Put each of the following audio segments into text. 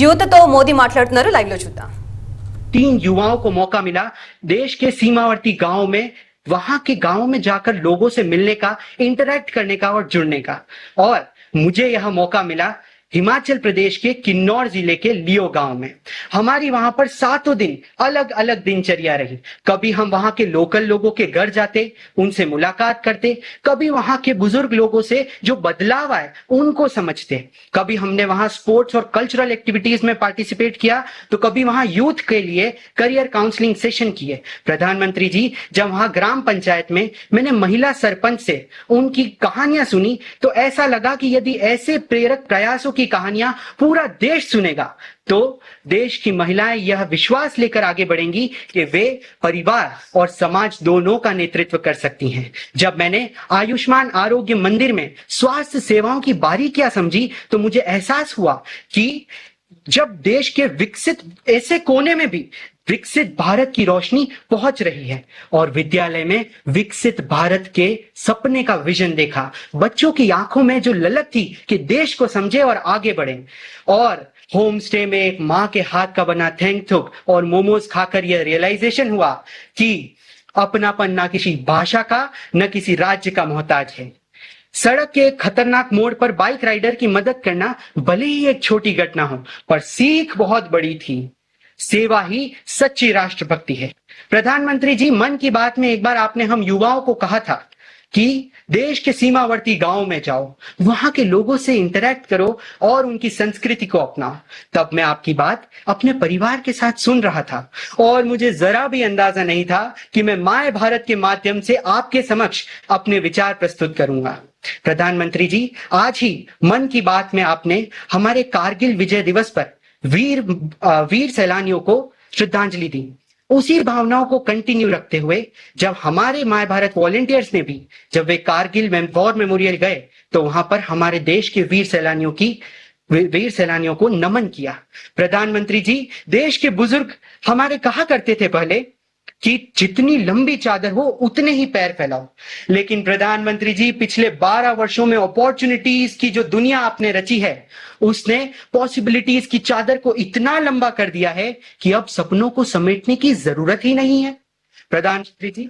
యూత్తో మోదీ మాట్లాడుతున్నారు, లైవ్ లో చూద్దాం. 3 युवाओं को मौका मिला देश के सीमावर्ती गांव में, वहां के गांव में जाकर लोगों से मिलने का, इंटरैक्ट करने का और जुड़ने का। और मुझे यह मौका मिला हिमाचल प्रदेश के किन्नौर जिले के लियो गांव में। हमारी वहां पर 7 दिन अलग अलग दिनचर्या रही। कभी हम वहां के लोकल लोगों के घर जाते, उनसे मुलाकात करते, कभी वहां के बुजुर्ग लोगों से जो बदलाव आए उनको समझते, कभी हमने वहां स्पोर्ट्स और कल्चरल एक्टिविटीज में पार्टिसिपेट किया, तो कभी वहां यूथ के लिए करियर काउंसलिंग सेशन किए। प्रधानमंत्री जी, जब वहां ग्राम पंचायत में मैंने महिला सरपंच से उनकी कहानियां सुनी, तो ऐसा लगा कि यदि ऐसे प्रेरक प्रयासों की कहानियां पूरा देश सुनेगा, तो देश की महिलाएं यह विश्वास लेकर आगे बढ़ेंगी कि वे परिवार और समाज दोनों का नेतृत्व कर सकती हैं। जब मैंने आयुष्मान आरोग्य मंदिर में स्वास्थ्य सेवाओं की बारीकियां समझी, तो मुझे एहसास हुआ कि जब देश के विकसित ऐसे कोने में भी विकसित भारत की रोशनी पहुंच रही है, और विद्यालय में विकसित भारत के सपने का विजन देखा। बच्चों की आंखों में जो ललक थी कि देश को समझे और आगे बढ़े। और होम स्टे में एक माँ के हाथ का बना थैंकथुक और मोमोज खाकर यह रियलाइजेशन हुआ कि अपनापन ना किसी भाषा का, न किसी राज्य का मोहताज है। सड़क के एक खतरनाक मोड़ पर बाइक राइडर की मदद करना भले ही एक छोटी घटना हो, पर सीख बहुत बड़ी थी। सेवा ही सच्ची राष्ट्रभक्ति है। प्रधानमंत्री जी, मन की बात में एक बार आपने हम युवाओं को कहा था कि देश के सीमावर्ती गांव में जाओ, वहां के लोगों से इंटरैक्ट करो और उनकी संस्कृति को अपनाओ। तब मैं आपकी बात अपने परिवार के साथ सुन रहा था, और मुझे जरा भी अंदाजा नहीं था कि मैं माय भारत के माध्यम से आपके समक्ष अपने विचार प्रस्तुत करूंगा। प्रधानमंत्री जी, आज ही मन की बात में आपने हमारे कारगिल विजय दिवस पर वीर सैलानियों को श्रद्धांजलि दी। उसी भावनाओं को कंटिन्यू रखते हुए, जब हमारे माय भारत वॉलंटियर्स ने भी, जब वे कारगिल वॉर मेमोरियल गए, तो वहां पर हमारे देश के वीर सैलानियों को नमन किया। प्रधानमंत्री जी, देश के बुजुर्ग हमारे कहा करते थे पहले कि जितनी लंबी चादर हो उतने ही पैर फैलाओ। लेकिन प्रधानमंत्री जी, पिछले 12 वर्षों में अपॉर्चुनिटीज की जो दुनिया आपने रची है, उसने पॉसिबिलिटीज की चादर को इतना लंबा कर दिया है कि अब सपनों को समेटने की जरूरत ही नहीं है। प्रधानमंत्री जी,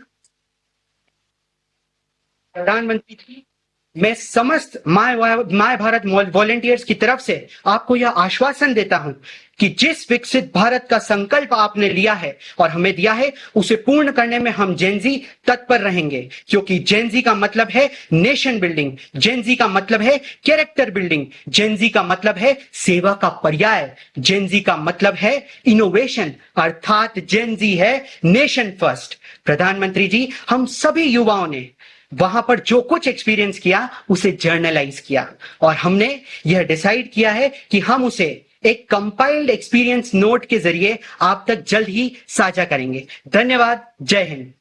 मैं समस्त माय भारत वॉलंटियर्स की तरफ से आपको यह आश्वासन देता हूं कि जिस विकसित भारत का संकल्प आपने लिया है और हमें दिया है, उसे पूर्ण करने में हम जेनजी तत्पर रहेंगे। क्योंकि जेनजी का मतलब है नेशन बिल्डिंग, जेनजी का मतलब है कैरेक्टर बिल्डिंग, जेनजी का मतलब है सेवा का पर्याय, जेनजी का मतलब है इनोवेशन, अर्थात जेनजी है नेशन फर्स्ट। प्रधानमंत्री जी, हम सभी युवाओं ने वहां पर जो कुछ एक्सपीरियंस किया उसे जर्नलाइज किया, और हमने यह डिसाइड किया है कि हम उसे एक कंपाइल्ड एक्सपीरियंस नोट के जरिए आप तक जल्द ही साझा करेंगे। धन्यवाद। जय हिंद।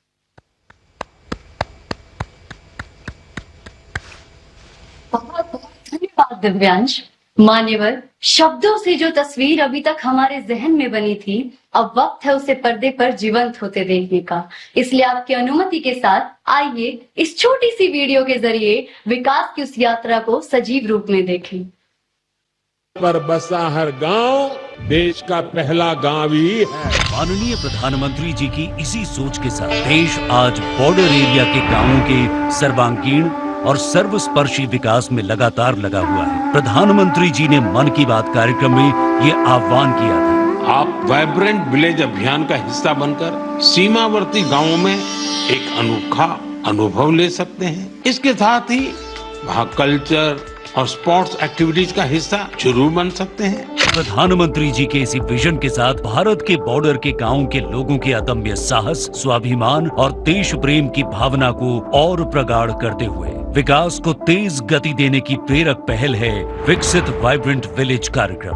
बहुत बहुत धन्यवाद दिव्यांश। मान्यवर, शब्दों से जो तस्वीर अभी तक हमारे जहन में बनी थी, अब वक्त है उसे पर्दे पर जीवंत होते देखने का। इसलिए आपकी अनुमति के साथ आइए इस छोटी सी वीडियो के जरिए विकास की उस यात्रा को सजीव रूप में देखें। पर बसा हर गांव देश का पहला गांव ही है। माननीय प्रधानमंत्री जी की इसी सोच के साथ देश आज बॉर्डर एरिया के गांवों के सर्वांगीण और सर्वस्पर्शी विकास में लगातार लगा हुआ है। प्रधानमंत्री जी ने मन की बात कार्यक्रम में ये आह्वान किया था। आप वाइब्रेंट विलेज अभियान का हिस्सा बनकर सीमावर्ती गांवों में एक अनोखा अनुभव ले सकते हैं। इसके साथ ही वहाँ कल्चर और स्पोर्ट्स एक्टिविटीज का हिस्सा जरूर बन सकते हैं। प्रधानमंत्री जी के इसी विजन के साथ भारत के बॉर्डर के गांवों के लोगों के अदम्य साहस, स्वाभिमान और देश प्रेम की भावना को और प्रगाढ़ करते हुए विकास को तेज गति देने की प्रेरक पहल है विकसित वाइब्रेंट विलेज कार्यक्रम।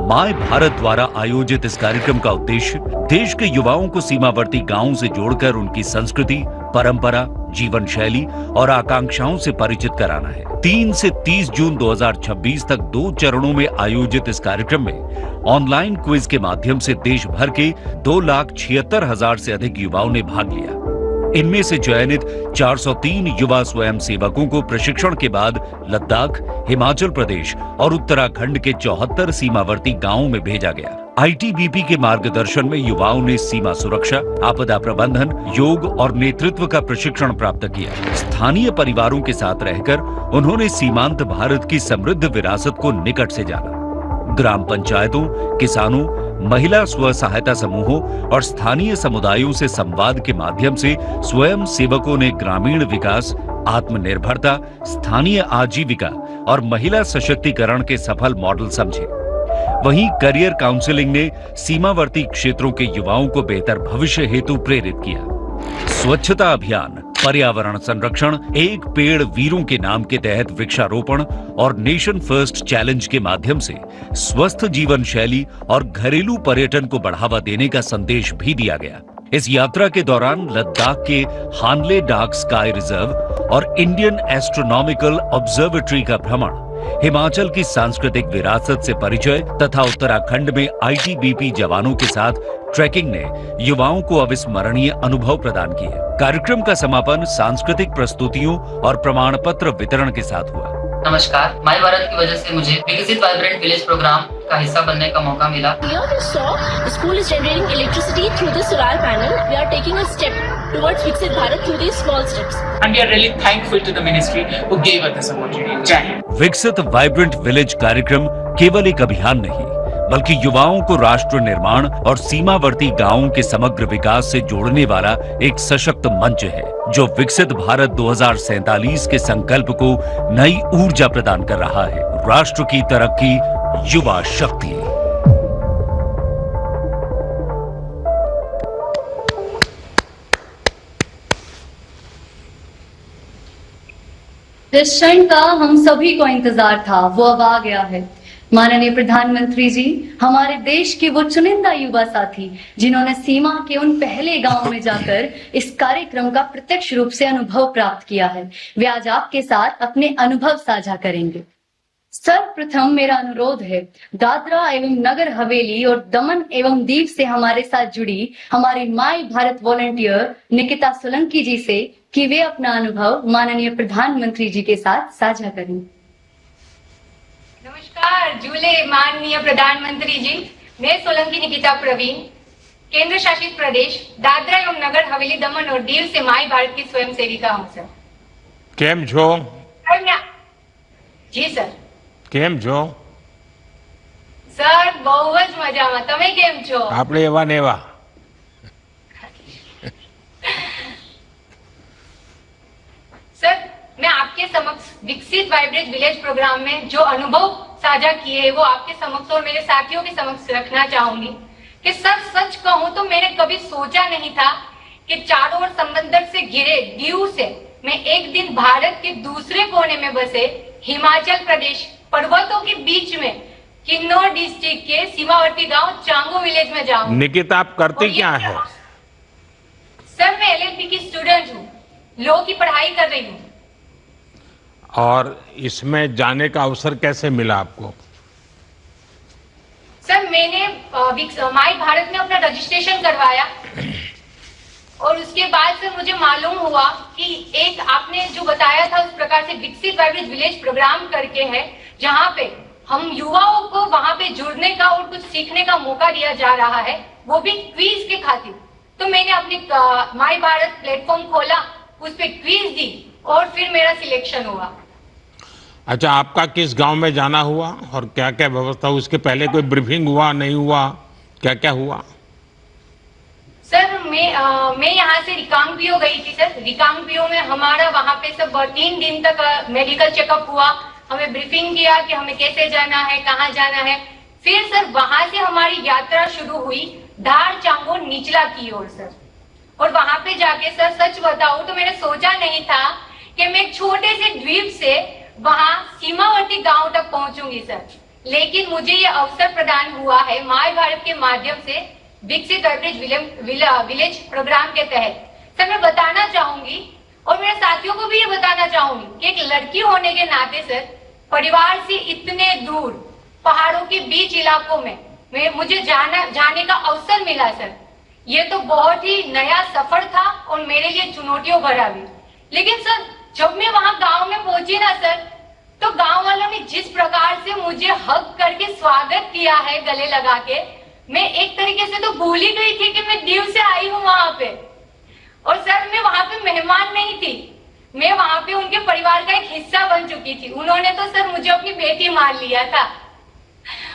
माय भारत द्वारा आयोजित इस कार्यक्रम का उद्देश्य देश के युवाओं को सीमावर्ती गांवों से जोड़कर उनकी संस्कृति, परंपरा, जीवन शैली और आकांक्षाओं से परिचित कराना है। 3 से 30 जून 2026 तक 2 चरणों में आयोजित इस कार्यक्रम में ऑनलाइन क्विज के माध्यम से देश भर के 2,76,000 से अधिक युवाओं ने भाग लिया। इनमें से चयनित 403 युवा स्वयं सेवकों को प्रशिक्षण के बाद लद्दाख, हिमाचल प्रदेश और उत्तराखंड के 74 सीमावर्ती गांवों में भेजा गया। आईटीबीपी के मार्गदर्शन में युवाओं ने सीमा सुरक्षा, आपदा प्रबंधन, योग और नेतृत्व का प्रशिक्षण प्राप्त किया। स्थानीय परिवारों के साथ रहकर उन्होंने सीमांत भारत की समृद्ध विरासत को निकट से जाना। ग्राम पंचायतों, किसानों, महिला स्व सहायता समूहों और स्थानीय समुदायों से संवाद के माध्यम से स्वयं सेवकों ने ग्रामीण विकास, आत्मनिर्भरता, स्थानीय आजीविका और महिला सशक्तिकरण के सफल मॉडल समझे। वहीं करियर काउंसलिंग ने सीमावर्ती क्षेत्रों के युवाओं को बेहतर भविष्य हेतु प्रेरित किया। स्वच्छता अभियान, पर्यावरण संरक्षण, एक पेड़ वीरों के नाम के तहत वृक्षारोपण और नेशन फर्स्ट चैलेंज के माध्यम से स्वस्थ जीवन शैली और घरेलू पर्यटन को बढ़ावा देने का संदेश भी दिया गया। इस यात्रा के दौरान लद्दाख के हानले डार्क स्काई रिजर्व और इंडियन एस्ट्रोनॉमिकल ऑब्जर्वेटरी का भ्रमण, हिमाचल की सांस्कृतिक विरासत से परिचय तथा उत्तराखंड में आईटीबीपी जवानों के साथ ट्रैकिंग ने युवाओं को अविस्मरणीय अनुभव प्रदान किए। कार्यक्रम का समापन सांस्कृतिक प्रस्तुतियों और प्रमाण पत्र वितरण के साथ हुआ। नमस्कार, माई भारत की वजह से मुझे विकसित वाइब्रेंट विलेज प्रोग्राम का हिस्सा बनने का मौका मिला। Here we saw the school is generating electricity through the solar panel. We are taking a step towards Viksit Bharat through these small steps. And we are really thankful to the ministry who gave us this opportunity. जय हिंद। विकसित vibrant village कार्यक्रम केवल एक अभियान नहीं, बल्कि युवाओं को राष्ट्र निर्माण और सीमावर्ती गांवों के समग्र विकास से जोड़ने वाला एक सशक्त मंच है, जो विकसित भारत 2047 के संकल्प को नई ऊर्जा प्रदान कर रहा है। राष्ट्र की तरक्की, युवा शक्ति। जिस क्षण का हम सभी को इंतजार था वो अब आ गया है। माननीय प्रधानमंत्री जी, हमारे देश के वो चुनिंदा युवा साथी जिन्होंने सीमा के उन पहले गांव में जाकर इस कार्यक्रम का प्रत्यक्ष रूप से अनुभव प्राप्त किया है, वे आज आपके साथ अपने अनुभव साझा करेंगे। सर्वप्रथम मेरा अनुरोध है, दादरा एवं नगर हवेली और दमन एवं दीव से हमारे साथ जुड़ी हमारी माई भारत वॉलंटियर निकिता सोलंकी जी से कि वे अपना अनुभव माननीय प्रधानमंत्री जी के साथ साझा करें। नमस्कार झूले माननीय प्रधानमंत्री जी, मैं सोलंकी निकिता प्रवीण, केंद्र शासित प्रदेश दादरा एवं नगर हवेली दमन और दीव से माई भारत की स्वयं सेविका हूँ सर। केम छो? जी सर। केम छो? सर बहुत मजा में, તમે કેમ છો? આપણે એવા ને એવા। सर, मैं आपके समक्ष विकसित वाइब्रेंट विलेज प्रोग्राम में जो अनुभव साझा किए वो आपके समक्ष और मेरे साथियों के समक्ष रखना चाहूंगी कि सर सच कहूं तो मैंने कभी सोचा नहीं था कि चारों ओर समंदर से घिरे दीव से मैं एक दिन भारत के दूसरे कोने में बसे हिमाचल प्रदेश पर्वतों के बीच में किन्नौर डिस्ट्रिक्ट के सीमावर्ती गांव चांगो विलेज में जाऊं। निकिता, आप करती क्या है? सर मैं एलएलबी की स्टूडेंट हूँ, लॉ की पढ़ाई कर रही हूँ। और इसमें जाने का अवसर कैसे मिला आपको? सर मैंने माई भारत में अपना रजिस्ट्रेशन करवाया और उसके बाद सर मुझे मालूम हुआ कि एक आपने जो बताया था उस प्रकार से विकसित वाइब्रेंट विलेज प्रोग्राम करके है जहाँ पे हम युवाओं को वहां पे जुड़ने का और कुछ सीखने का मौका दिया जा रहा है, वो भी क्विज के खातिर। तो मैंने अपनी माई भारत प्लेटफॉर्म खोला, उस पे क्विज दी और फिर मेरा सिलेक्शन हुआ। अच्छा, आपका किस गांव में जाना हुआ और क्या क्या व्यवस्था? उसके पहले कोई ब्रीफिंग हुआ, नहीं हुआ, क्या क्या हुआ? सर मैं यहाँ से रिकांगपियो गई थी सर। रिकांगपियो में हमारा वहाँ पे सब 3 दिन तक मेडिकल चेकअप हुआ, हमें ब्रीफिंग किया कि हमें कैसे जाना है, कहाँ जाना है। फिर सर वहां से हमारी यात्रा शुरू हुई धार चांगो निचला की ओर सर। और वहां पे जाके सर सच बताऊं तो मैंने सोचा नहीं था कि मैं एक छोटे से द्वीप से वहां सीमावर्ती गांव तक पहुंचूंगी सर। लेकिन मुझे ये अवसर प्रदान हुआ है माई भारत के माध्यम से विकसित वाइब्रेंट विलेज प्रोग्राम के तहत। सर मैं बताना चाहूंगी और मेरे साथियों को भी ये बताना चाहूंगी कि एक लड़की होने के नाते सर परिवार से इतने दूर पहाड़ों के बीच इलाकों में मुझे जाने का अवसर मिला सर। ये तो बहुत ही नया सफर था और मेरे लिए चुनौतियों भरा भी। लेकिन सर जब मैं वहां गांव में पहुंची ना सर, तो गांव वालों ने जिस प्रकार से मुझे हग करके स्वागत किया है गले लगा के, मैं एक तरीके से तो भूल ही गई थी कि मैं दीव से आई हूँ वहां पे। और सर मैं वहां पे मेहमान नहीं थी, मैं वहां पे उनके परिवार का एक हिस्सा बन चुकी थी। उन्होंने तो सर मुझे अपनी बेटी मान लिया था।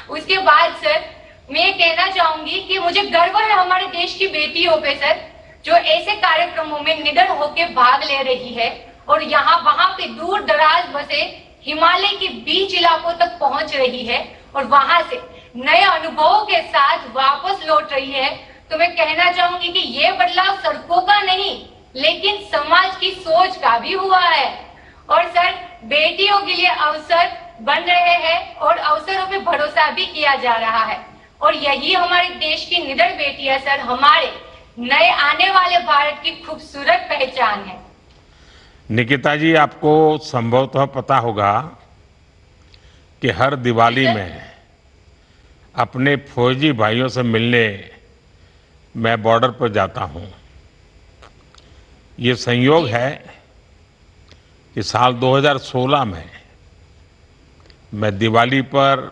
उसके बाद सर मैं ये कहना चाहूंगी कि मुझे गर्व है हमारे देश की बेटियों पे सर, जो ऐसे कार्यक्रमों में निडर होकर भाग ले रही है और यहाँ वहां पे दूर दराज बसे हिमालय के बीच इलाकों तक पहुंच रही है और वहां से नए अनुभवों के साथ वापस लौट रही है। तो मैं कहना चाहूंगी कि ये बदलाव सड़कों का नहीं, लेकिन समाज की सोच का भी हुआ है। और सर बेटियों के लिए अवसर बन रहे हैं और अवसरों पे भरोसा भी किया जा रहा है। और यही हमारे देश की निडर बेटियां सर हमारे नए आने वाले भारत की खूबसूरत पहचान है। निकिता जी, आपको संभवतः पता होगा कि हर दिवाली में अपने फौजी भाइयों से मिलने मैं बॉर्डर पर जाता हूं। ये संयोग है कि साल 2016 में मैं दिवाली पर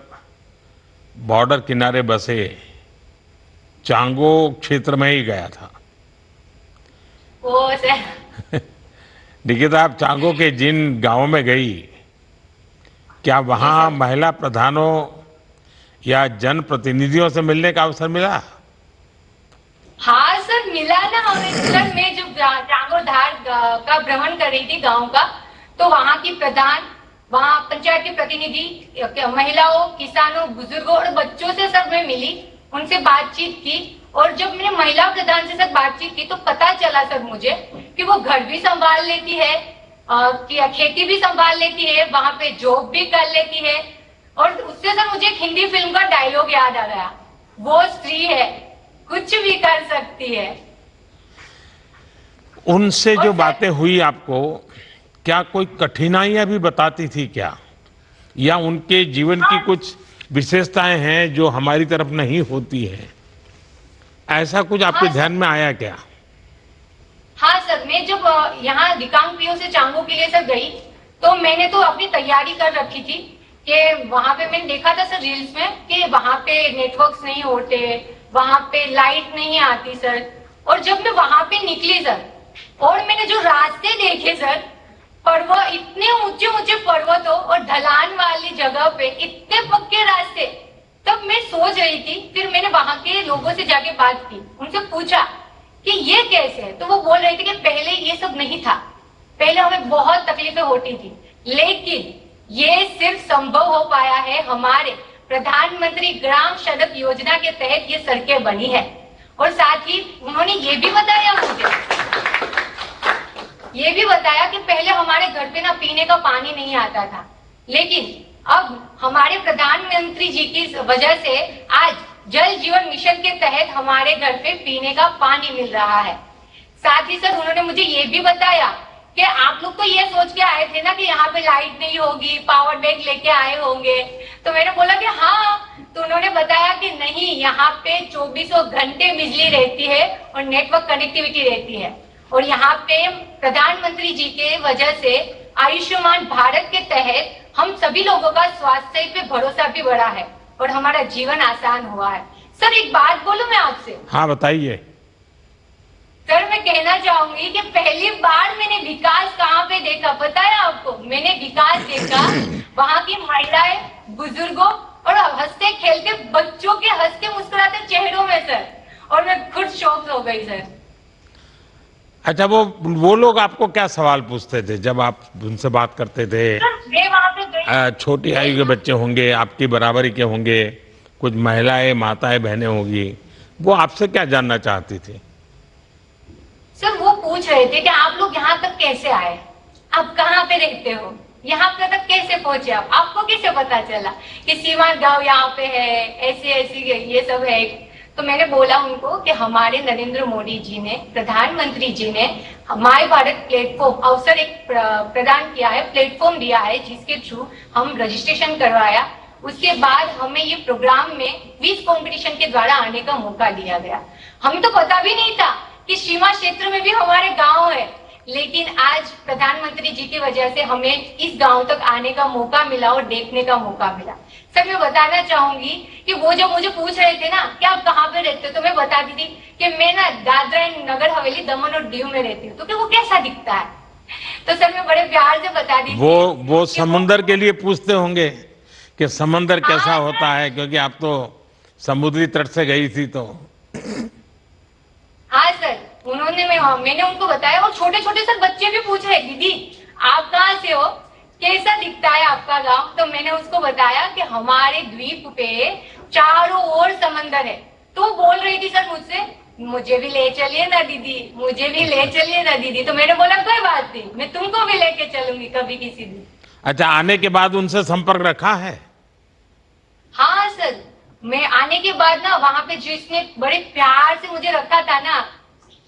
बॉर्डर किनारे बसे चांगो क्षेत्र में ही गया था। ओ सर निकिता, आप चांगो के जिन गांवों में गई, क्या वहां महिला प्रधानों या जनप्रतिनिधियों से मिलने का अवसर मिला? हाँ सर मिला ना हमें। सर मैं जब चांगोधार का भ्रमण कर रही थी गांव का, तो वहाँ की प्रधान, वहाँ पंचायत के प्रतिनिधि, महिलाओं, किसानों, बुजुर्गों और बच्चों से सर मैं मिली, उनसे बातचीत की। और जब मैंने महिला प्रधान से सर बातचीत की तो पता चला सर मुझे कि वो घर भी संभाल लेती है, कि खेती भी संभाल लेती है, वहाँ पे जॉब भी कर लेती है। और उससे सर मुझे एक हिंदी फिल्म का डायलॉग याद आ गया, वो स्त्री है, कुछ भी कर सकती है। उनसे जो बातें हुई आपको, क्या कोई कठिनाइयां भी बताती थी क्या, या उनके जीवन की कुछ विशेषताएं हैं जो हमारी तरफ नहीं होती है? ऐसा कुछ आपके ध्यान में आया क्या? हाँ सर, मैं जब यहाँ रिकांगपिओ से चांगो के लिए सर गई, तो मैंने तो अपनी तैयारी कर रखी थी कि वहां पे मैंने देखा था सर रील्स में कि वहां पे नेटवर्क्स नहीं होते, वहां पे लाइट नहीं आती सर। और जब मैं वहां पे निकली सर, और मैंने जो रास्ते देखे सर, पर्वत, इतने ऊंचे ऊंचे पर्वतों और ढलान वाली जगह पे इतने पक्के रास्ते, तब मैं सोच रही थी। फिर मैंने वहां के लोगों से जाके बात की, उनसे पूछा कि ये कैसे है, तो वो बोल रहे थे कि पहले ये सब नहीं था, पहले हमें बहुत तकलीफें होती थी, लेकिन ये सिर्फ संभव हो पाया है हमारे प्रधानमंत्री ग्राम सड़क योजना के तहत ये सड़कें बनी है। और साथ ही उन्होंने ये भी बताया मुझे, ये भी बताया कि पहले हमारे घर पे ना पीने का पानी नहीं आता था, लेकिन अब हमारे प्रधानमंत्री जी की वजह से आज जल जीवन मिशन के तहत हमारे घर पे पीने का पानी मिल रहा है। साथ ही सर उन्होंने मुझे ये भी बताया कि आप लोग तो ये सोच के आए थे ना कि यहाँ पे लाइट नहीं होगी, पावर बैंक लेके आए होंगे। तो मैंने बोला कि हाँ, तो उन्होंने बताया कि नहीं, यहाँ पे 24 घंटे बिजली रहती है और नेटवर्क कनेक्टिविटी रहती है। और यहाँ पे प्रधानमंत्री जी के वजह से आयुष्मान भारत के तहत हम सभी लोगों का स्वास्थ्य पे भरोसा भी बढ़ा है और हमारा जीवन आसान हुआ है। सर एक बात बोलूं मैं आपसे? हाँ बताइए। सर मैं कहना चाहूंगी कि पहली बार मैंने विकास कहाँ पे देखा पता है आपको? मैंने विकास देखा वहाँ की महिलाएं, बुजुर्गों और हंसते खेलते बच्चों के हंसते मुस्कुराते चेहरों में सर, और मैं खुद शॉक हो गई सर। अच्छा, वो लोग आपको क्या सवाल पूछते थे जब आप उनसे बात करते थे? मैं वहाँ पे गई, छोटी आयु के बच्चे होंगे, आपकी बराबरी के होंगे, कुछ महिलाएं, माताएं, बहनें होंगी, वो आपसे क्या जानना चाहती थी? सर वो पूछ रहे थे कि आप लोग यहाँ तक कैसे आए, आप कहाँ पे रहते हो, यहाँ पे तक कैसे पहुंचे, आप आपको कैसे पता चला कि सीमांत गांव यहाँ पे है, ऐसे ऐसे ये सब है। तो मैंने बोला उनको कि हमारे नरेंद्र मोदी जी ने, प्रधानमंत्री जी ने माय भारत प्लेटफॉर्म अवसर एक प्रदान किया है, प्लेटफॉर्म दिया है, जिसके थ्रू हम रजिस्ट्रेशन करवाया। उसके बाद हमें ये प्रोग्राम में क्विज कंपटीशन के द्वारा आने का मौका दिया गया। हमें तो पता भी नहीं था कि सीमा क्षेत्र में भी हमारे गांव है। लेकिन आज प्रधानमंत्री जी की वजह से हमें इस गांव तक आने का मौका मिला और देखने का मौका मिला। सर मैं बताना चाहूंगी कि वो जब मुझे पूछ रहे थे ना कि आप कहाँ पे रहते हो, तो मैं बताती थी कि मैं ना दादरा एंड नगर हवेली, दमन और दीव में रहती हूँ। तो कि वो कैसा दिखता है, तो सर मैं बड़े प्यार से बता दी। वो समुंदर के लिए पूछते होंगे कि समंदर कैसा होता है, क्योंकि आप तो समुद्री तट से गई थी। तो हाँ सर, मैंने उनको बताया। और छोटे छोटे सर बच्चे भी पूछ रहे, दीदी आप कहाँ से हो, कैसा दिखता है आपका गांव। तो मैंने उसको बताया कि हमारे द्वीप पे चारों ओर समंदर है। तो वो बोल रही थी सर मुझसे, मुझे भी ले चलिए ना दीदी, मुझे भी ले चलिए ना दीदी। तो मैंने बोला कोई बात नहीं, मैं तुमको भी लेके चलूंगी कभी किसी दिन। अच्छा, आने के बाद उनसे संपर्क रखा है? हाँ सर, मैं आने के बाद ना वहाँ पे जिसने बड़े प्यार से मुझे रखा था ना,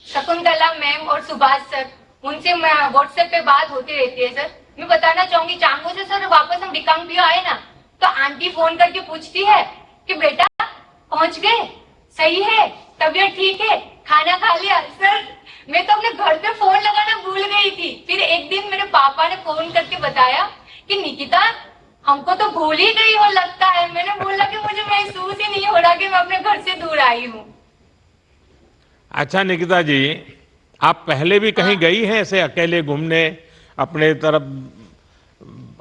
शकुंतला मैम और सुभाष सर, उनसे मैं व्हाट्सएप पे बात होती रहती है सर। मैं बताना चाहूंगी चांगो से सर वापस हम रिकांगपियो आए ना, तो आंटी फोन करके पूछती है कि बेटा पहुंच गए, सही है, तबीयत ठीक है, खाना खा लिया। सर मैं तो अपने घर पे फोन लगाना भूल गई थी। फिर एक दिन मेरे पापा ने फोन करके बताया कि निकिता हमको तो भूल ही गई हो लगता है। मैंने बोला कि मुझे महसूस ही नहीं हो रहा कि मैं अपने घर से दूर आई हूँ। अच्छा निकिता जी, आप पहले भी कहीं गई हैं ऐसे अकेले घूमने, अपने तरफ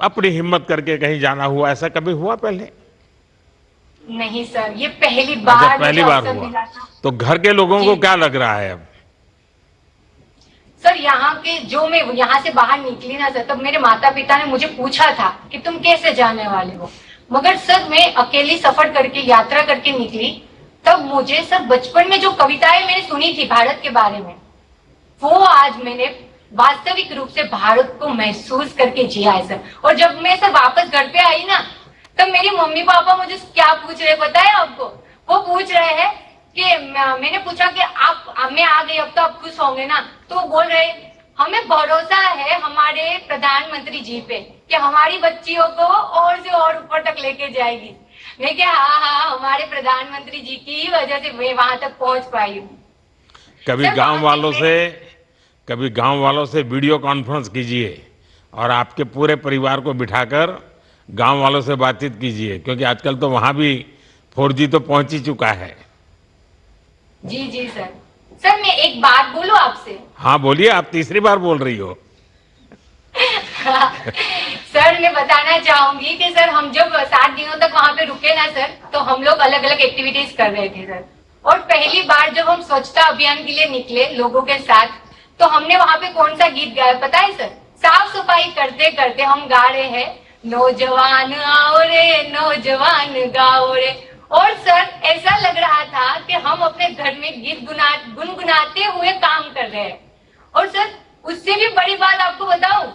अपनी हिम्मत करके कहीं जाना हुआ, ऐसा कभी हुआ पहले? नहीं सर, ये पहली बार अच्छा, पहली मुझे बार अवसर हुआ। मिला था। तो घर के लोगों को क्या लग रहा है अब? सर यहाँ के जो मैं यहाँ से बाहर निकली ना सर, तब मेरे माता पिता ने मुझे पूछा था कि तुम कैसे जाने वाले हो। मगर सर मैं अकेली सफर करके यात्रा करके निकली। तब मुझे सर बचपन में जो कविताएं मैंने सुनी थी भारत के बारे में, वो आज मैंने वास्तविक रूप से भारत को महसूस करके जिया है सर। और जब मैं सर वापस घर पे आई ना, तब मेरी मम्मी पापा मुझे क्या पूछ रहे पता है आपको? वो पूछ रहे हैं कि मैंने पूछा कि आप मैं आ गई, अब तो आप खुश होंगे ना। तो वो बोल रहे हमें भरोसा है हमारे प्रधानमंत्री जी पे कि हमारी बच्चियों को और से और ऊपर तक लेके जाएगी। मैं क्या, हाँ, हमारे प्रधानमंत्री जी की वजह से मैं वहां तक पहुंच पाई हूँ। कभी गांव वालों से वीडियो कॉन्फ्रेंस कीजिए और आपके पूरे परिवार को बिठाकर गांव वालों से बातचीत कीजिए, क्योंकि आजकल तो वहां भी 4G तो पहुंच ही चुका है। जी जी सर। सर मैं एक बात बोलूं आपसे? हाँ बोलिए, आप तीसरी बार बोल रही हो। सर मैं बताना चाहूंगी कि सर हम जब 7 दिनों तक वहां पे रुके ना सर, तो हम लोग अलग अलग एक्टिविटीज कर रहे थे सर। और पहली बार जब हम स्वच्छता अभियान के लिए निकले लोगों के साथ, तो हमने वहां पे कौन सा गीत गाया पता है सर? साफ सफाई करते करते हम गा रहे हैं, नौजवान आओ रे नौजवान गाओ रे। और सर ऐसा लग रहा था कि हम अपने घर में गीत गुनगुनाते हुए काम कर रहे हैं। और सर उससे भी बड़ी बात आपको बताऊं,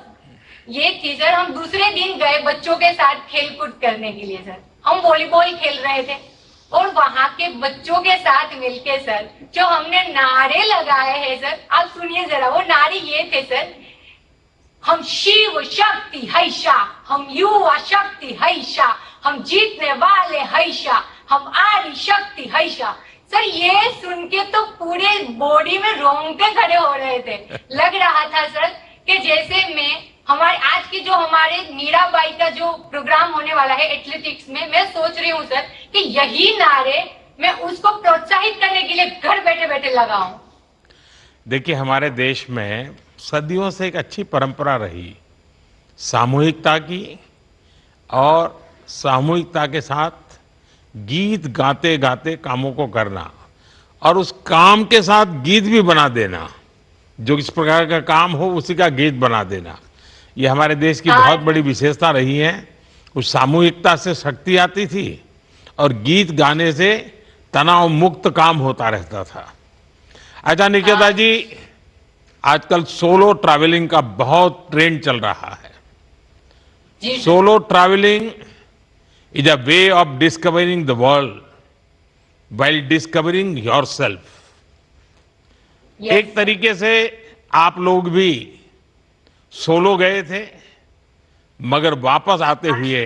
ये थी सर हम दूसरे दिन गए बच्चों के साथ खेल कूद करने के लिए सर। हम वॉलीबॉल खेल रहे थे और वहां के बच्चों के साथ मिलके सर जो हमने नारे लगाए हैं सर, आप सुनिए जरा। वो नारे ये थे सर, हम शिव शक्ति हैशा, हम युवा शक्ति हैशा, हम जीतने वाले हैशा, हम आदि शक्ति हैशा। सर ये सुन के तो पूरे बॉडी में रोंगटे खड़े हो रहे थे। लग रहा था सर कि जैसे मैं हमारे आज की जो हमारे मीराबाई का जो प्रोग्राम होने वाला है एथलेटिक्स में, मैं सोच रही हूँ सर कि यही नारे मैं उसको प्रोत्साहित करने के लिए घर बैठे बैठे लगाऊं। देखिए, हमारे देश में सदियों से एक अच्छी परंपरा रही सामूहिकता की, और सामूहिकता के साथ गीत गाते गाते कामों को करना, और उस काम के साथ गीत भी बना देना। जो इस प्रकार का काम हो उसी का गीत बना देना, ये हमारे देश की बहुत बड़ी विशेषता रही है। उस सामूहिकता से शक्ति आती थी और गीत गाने से तनाव मुक्त काम होता रहता था। अच्छा निकिता जी, आजकल सोलो ट्रैवलिंग का बहुत ट्रेंड चल रहा है। Solo travelling is a way of discovering the world while discovering yourself. एक तरीके से आप लोग भी सोलो गए थे, मगर वापस आते हुए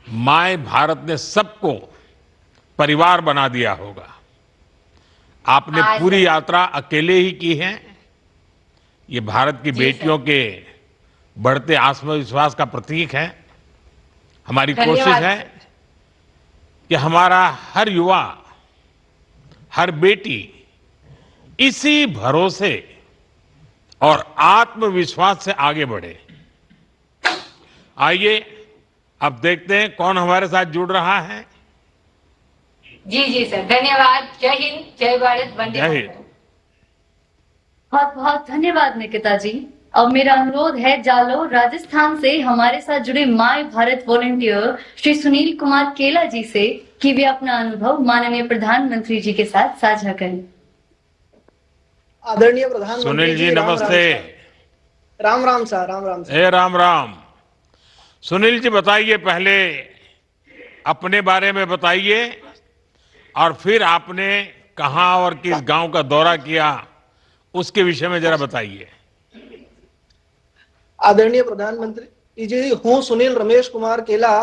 माय भारत ने सबको परिवार बना दिया होगा। आपने हाँ, पूरी यात्रा अकेले ही की है। ये भारत की बेटियों के बढ़ते आत्मविश्वास का प्रतीक है। हमारी कोशिश धन्यवाद, है सर। कि हमारा हर युवा, हर बेटी इसी भरोसे और आत्मविश्वास से आगे बढ़े। आइए अब देखते हैं कौन हमारे साथ जुड़ रहा है। जी जी सर, धन्यवाद। जय हिंद, जय भारत, वंदे जय हिंद। मातरम। बहुत बहुत धन्यवाद निकिता जी। अब मेरा अनुरोध है जालो राजस्थान से हमारे साथ जुड़े माय भारत वॉलंटियर श्री सुनील कुमार केला जी से कि वे अपना अनुभव माननीय प्रधानमंत्री जी के साथ साझा करें। आदरणीय प्रधानमंत्री सुनील जी राम राम नमस्ते। Sir. Ram Ram sir, Ram Ram sir. ए राम राम। सुनील जी बताइए, पहले अपने बारे में बताइए और फिर आपने कहां और किस गांव का दौरा किया उसके विषय में जरा बताइए। आदरणीय प्रधानमंत्री जी, हूँ सुनील रमेश कुमार केला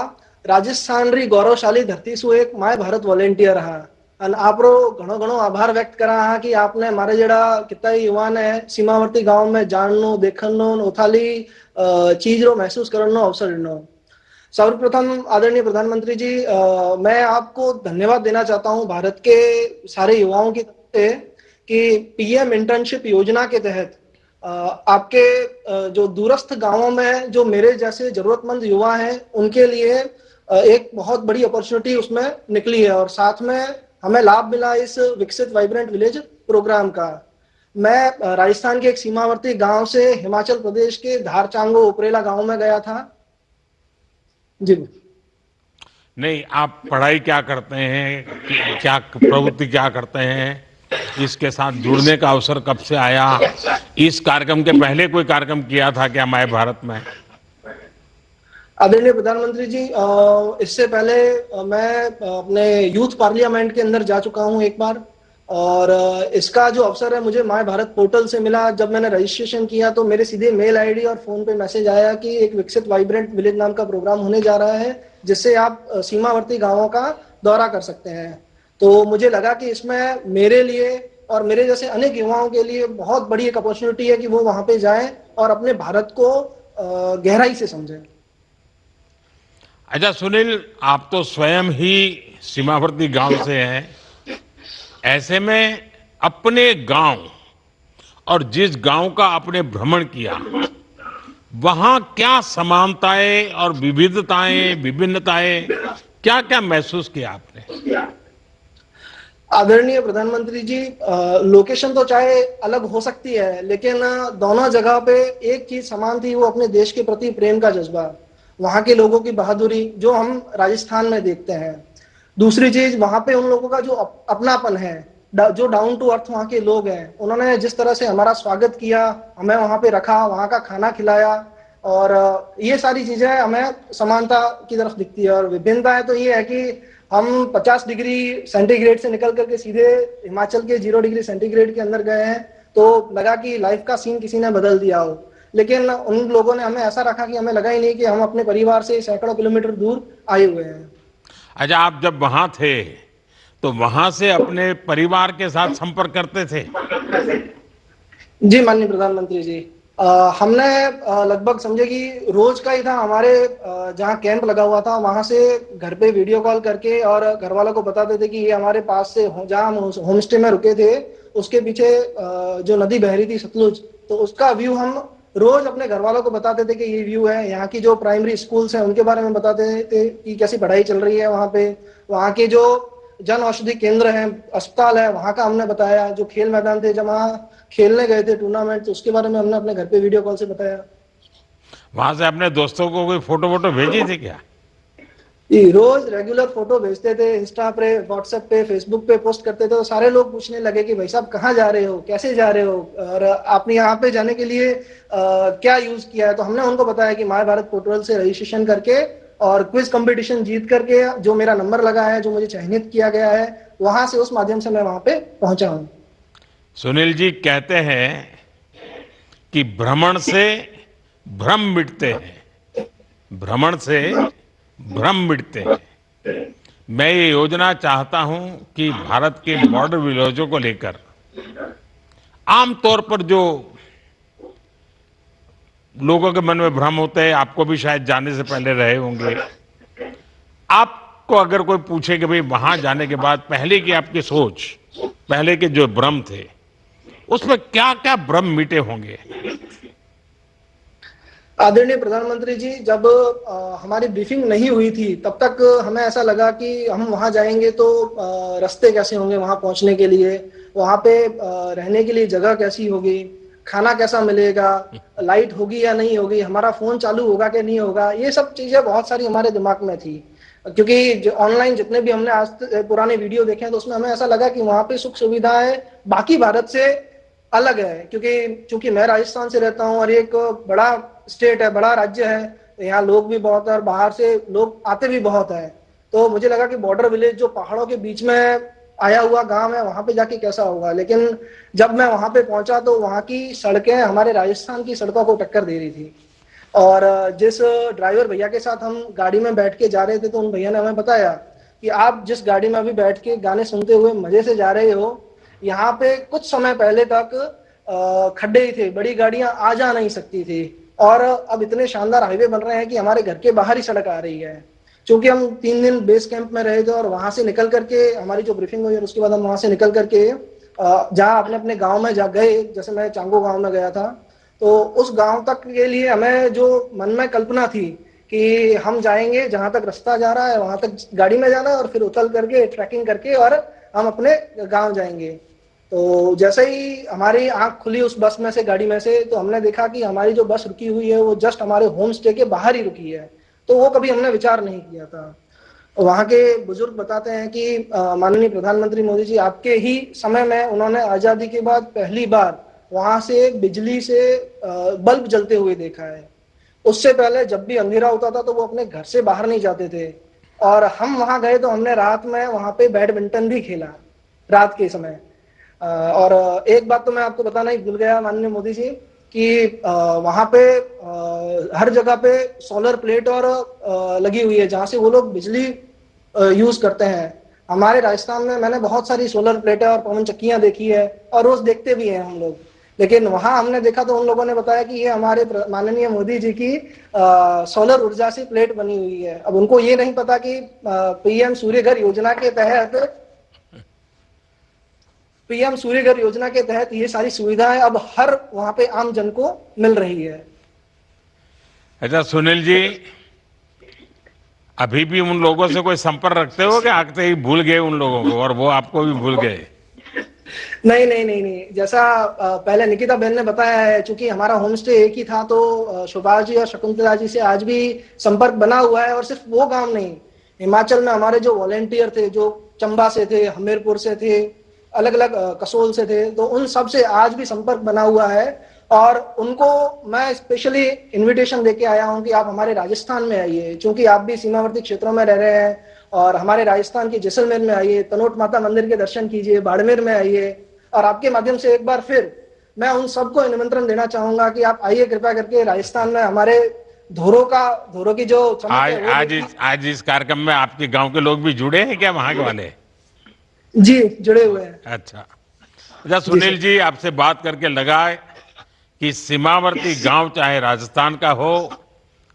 राजस्थान री गौरवशाली धरती सु एक माय भारत वॉलेंटियर हाँ। અને આપણો ઘણો ઘણો આભાર વ્યક્ત કરા હા कि आपने मारे जड़ा कितना युवा ने सीमावर्ती गांव में जाननो देखनो ओथाली चीज रो महसूस करनो अवसर नो। सर्वप्रथम आदरणीय प्रधानमंत्री जी, मैं आपको धन्यवाद देना चाहता हूं भारत के सारे युवाओं की तरफ से कि पीएम इंटर्नशिप योजना के तहत आपके जो दूरस्थ गांवों में जो मेरे जैसे जरूरतमंद युवा हैं उनके लिए एक बहुत बड़ी अपॉर्चुनिटी उसमें निकली है और साथ में हमें लाभ मिला इस विकसित वाइब्रेंट विलेज प्रोग्राम का। मैं राजस्थान के एक सीमावर्ती गांव से हिमाचल प्रदेश के धारचांगो उपरेला गांव में गया था। जी नहीं, आप पढ़ाई क्या करते हैं, क्या प्रवृत्ति क्या करते हैं, इसके साथ जुड़ने का अवसर कब से आया? इस कार्यक्रम के पहले कोई कार्यक्रम किया था क्या माय भारत में? आदरणीय प्रधानमंत्री जी, इससे पहले मैं अपने यूथ पार्लियामेंट के अंदर जा चुका हूं एक बार और इसका जो अवसर है मुझे माय भारत पोर्टल से मिला। जब मैंने रजिस्ट्रेशन किया तो मेरे सीधे मेल आईडी और फोन पे मैसेज आया कि एक विकसित वाइब्रेंट विलेज नाम का प्रोग्राम होने जा रहा है जिससे आप सीमावर्ती गांवों का दौरा कर सकते हैं। तो मुझे लगा कि इसमें मेरे लिए और मेरे जैसे अनेक युवाओं के लिए बहुत बड़ी एक अपॉर्चुनिटी है कि वो वहां पे जाएं और अपने भारत को गहराई से समझें। अच्छा सुनील, आप तो स्वयं ही सीमावर्ती गांव से हैं। ऐसे में अपने गांव और जिस गांव का आपने भ्रमण किया वहां क्या समानताएं और विविधताएं, विभिन्नताएं, क्या क्या महसूस किया आपने? आदरणीय प्रधानमंत्री जी, लोकेशन तो चाहे अलग हो सकती है लेकिन दोनों जगह पे एक चीज समान थी, वो अपने देश के प्रति प्रेम का जज्बा, वहां के लोगों की बहादुरी जो हम राजस्थान में देखते हैं। दूसरी चीज, वहां पे उन लोगों का जो अपनापन है, जो डाउन टू अर्थ वहां के लोग हैं, उन्होंने जिस तरह से हमारा स्वागत किया, हमें वहां पे रखा, वहां का खाना खिलाया और ये सारी चीजें हमें समानता की तरफ दिखती है। और विभिन्नता है तो ये है कि हम 50 डिग्री सेंटीग्रेड से निकल करके सीधे हिमाचल के 0 डिग्री सेंटीग्रेड के अंदर गए हैं तो लगा कि लाइफ का सीन किसी ने बदल दिया हो, लेकिन उन लोगों ने हमें ऐसा रखा कि हमें लगा ही नहीं कि हम अपने परिवार से सैकड़ों किलोमीटर दूर आए हुए हैं। अच्छा, आप जब वहां थे तो वहां से अपने परिवार के साथ संपर्क करते थे? जी माननीय प्रधानमंत्री जी, हमने लगभग समझे कि रोज का ही था, हमारे जहाँ कैंप लगा हुआ था वहां से घर पे वीडियो कॉल करके और घर वालों को बताते थे कि ये हमारे पास से जहाँ हम होम स्टे में रुके थे उसके पीछे जो नदी बह रही थी सतलुज, तो उसका व्यू हम रोज अपने घर वालों को बताते थे कि ये व्यू है। यहाँ की जो प्राइमरी स्कूल्स हैं उनके बारे में बताते थे कि कैसी पढ़ाई चल रही है वहाँ पे, वहाँ के जो जन औषधि केंद्र हैं, अस्पताल है, वहाँ का हमने बताया। जो खेल मैदान थे, जब वहाँ खेलने गए थे टूर्नामेंट, तो उसके बारे में हमने अपने घर पे वीडियो कॉल से बताया। वहां से अपने दोस्तों को कोई फोटो वोटो भेजी थी क्या? रोज रेगुलर फोटो भेजते थे, इंस्टा पे, व्हाट्सएप पे, फेसबुक पे पोस्ट करते थे, तो सारे लोग पूछने लगे कि भाई साहब कहाँ जा रहे हो, कैसे जा रहे हो और आपने यहाँ पे जाने के लिए क्या यूज किया है। तो हमने उनको बताया कि माय भारत पोर्टल से रजिस्ट्रेशन करके और क्विज कंपटीशन जीत करके जो मेरा नंबर लगा है, जो मुझे चयनित किया गया है, वहां से उस माध्यम से मैं वहां पे पहुंचा हूं। सुनील जी कहते हैं कि भ्रमण से भ्रम मिटते हैं, भ्रमण से भ्रम मिटते हैं। मैं ये योजना चाहता हूं कि भारत के बॉर्डर विलेजों को लेकर आमतौर पर जो लोगों के मन में भ्रम होते हैं, आपको भी शायद जाने से पहले रहे होंगे, आपको अगर कोई पूछे कि भाई वहां जाने के बाद पहले की आपकी सोच, पहले के जो भ्रम थे, उसमें क्या क्या भ्रम मिटे होंगे? आदरणीय प्रधानमंत्री जी, जब हमारी ब्रीफिंग नहीं हुई थी तब तक हमें ऐसा लगा कि हम वहां जाएंगे तो रास्ते कैसे होंगे वहां पहुंचने के लिए, वहां पे रहने के लिए जगह कैसी होगी, खाना कैसा मिलेगा, लाइट होगी या नहीं होगी, हमारा फोन चालू होगा कि नहीं होगा, ये सब चीजें बहुत सारी हमारे दिमाग में थी। क्योंकि ऑनलाइन जितने भी हमने आज पुराने वीडियो देखे हैं तो उसमें हमें ऐसा लगा कि वहां पे सुख सुविधाएं बाकी भारत से अलग है। क्योंकि मैं राजस्थान से रहता हूँ और एक बड़ा स्टेट है, बड़ा राज्य है, तो यहाँ लोग भी बहुत है और बाहर से लोग आते भी बहुत है। तो मुझे लगा कि बॉर्डर विलेज जो पहाड़ों के बीच में आया हुआ गांव है वहां पे जाके कैसा होगा, लेकिन जब मैं वहां पे पहुंचा तो वहां की सड़कें हमारे राजस्थान की सड़कों को टक्कर दे रही थी। और जिस ड्राइवर भैया के साथ हम गाड़ी में बैठ के जा रहे थे तो उन भैया ने हमें बताया कि आप जिस गाड़ी में अभी बैठ के गाने सुनते हुए मजे से जा रहे हो, यहाँ पे कुछ समय पहले तक खड्डे ही थे, बड़ी गाड़ियां आ जा नहीं सकती थी, और अब इतने शानदार हाईवे बन रहे हैं कि हमारे घर के बाहर ही सड़क आ रही है। क्योंकि हम 3 दिन बेस कैंप में रहे थे और वहां से निकल करके हमारी जो ब्रीफिंग हुई और उसके बाद हम वहां से निकल करके जहाँ अपने अपने गांव में जा गए, जैसे मैं चांगो गांव में गया था, तो उस गांव तक के लिए हमें जो मन में कल्पना थी कि हम जाएंगे, जहां तक रास्ता जा रहा है वहां तक गाड़ी में जाना और फिर उतल करके ट्रैकिंग करके और हम अपने गांव जाएंगे। तो जैसे ही हमारी आंख खुली उस बस में से, गाड़ी में से, तो हमने देखा कि हमारी जो बस रुकी हुई है वो जस्ट हमारे होम स्टे के बाहर ही रुकी है। तो वो कभी हमने विचार नहीं किया था। वहां के बुजुर्ग बताते हैं कि माननीय प्रधानमंत्री मोदी जी आपके ही समय में उन्होंने आजादी के बाद पहली बार वहां से बिजली से बल्ब जलते हुए देखा है। उससे पहले जब भी अंधेरा होता था तो वो अपने घर से बाहर नहीं जाते थे। और हम वहां गए तो हमने रात में वहां पे बैडमिंटन भी खेला रात के समय। और एक बात तो मैं आपको बताना ही भूल गया माननीय मोदी जी कि वहां पे हर जगह पे सोलर प्लेट और लगी हुई है जहां से वो लोग बिजली यूज करते हैं। हमारे राजस्थान में मैंने बहुत सारी सोलर प्लेटें और पवन चक्कियां देखी है और रोज देखते भी हैं हम लोग, लेकिन वहां हमने देखा तो उन लोगों ने बताया कि ये हमारे माननीय मोदी जी की सोलर ऊर्जा से प्लेट बनी हुई है। अब उनको ये नहीं पता कि पीएम सूर्य घर योजना के तहत ये सारी सुविधाएं अब हर वहां पे आम जन को मिल रही है। अच्छा सुनील जी, अभी भी उन लोगों से कोई संपर्क रखते हो कि आते ही भूल गए उन लोगों को और वो आपको भी भूल गए? नहीं, जैसा पहले निकिता बहन ने बताया है, चूंकि हमारा होम स्टे एक ही था तो सुभाष जी और शकुंतला जी से आज भी संपर्क बना हुआ है। और सिर्फ वो गांव नहीं, हिमाचल में हमारे जो वॉलेंटियर थे, जो चंबा से थे, हमीरपुर से थे, अलग अलग कसोल से थे, तो उन सब से आज भी संपर्क बना हुआ है। और उनको मैं स्पेशली इनविटेशन देके आया हूं कि आप हमारे राजस्थान में आइए, क्योंकि आप भी सीमावर्ती क्षेत्रों में रह रहे हैं, और हमारे राजस्थान के जैसलमेर में आइए, तनोट माता मंदिर के दर्शन कीजिए, बाड़मेर में आइए। और आपके माध्यम से एक बार फिर मैं उन सबको निमंत्रण देना चाहूंगा कि आप आइए कृपया करके राजस्थान में। हमारे धोरों की जो आज इस कार्यक्रम में आपके गांव के लोग भी जुड़े हैं क्या, वहां के वाले? जी, जुड़े हुए हैं। अच्छा सुनील जी, आपसे बात करके लगा कि सीमावर्ती गांव चाहे राजस्थान का हो,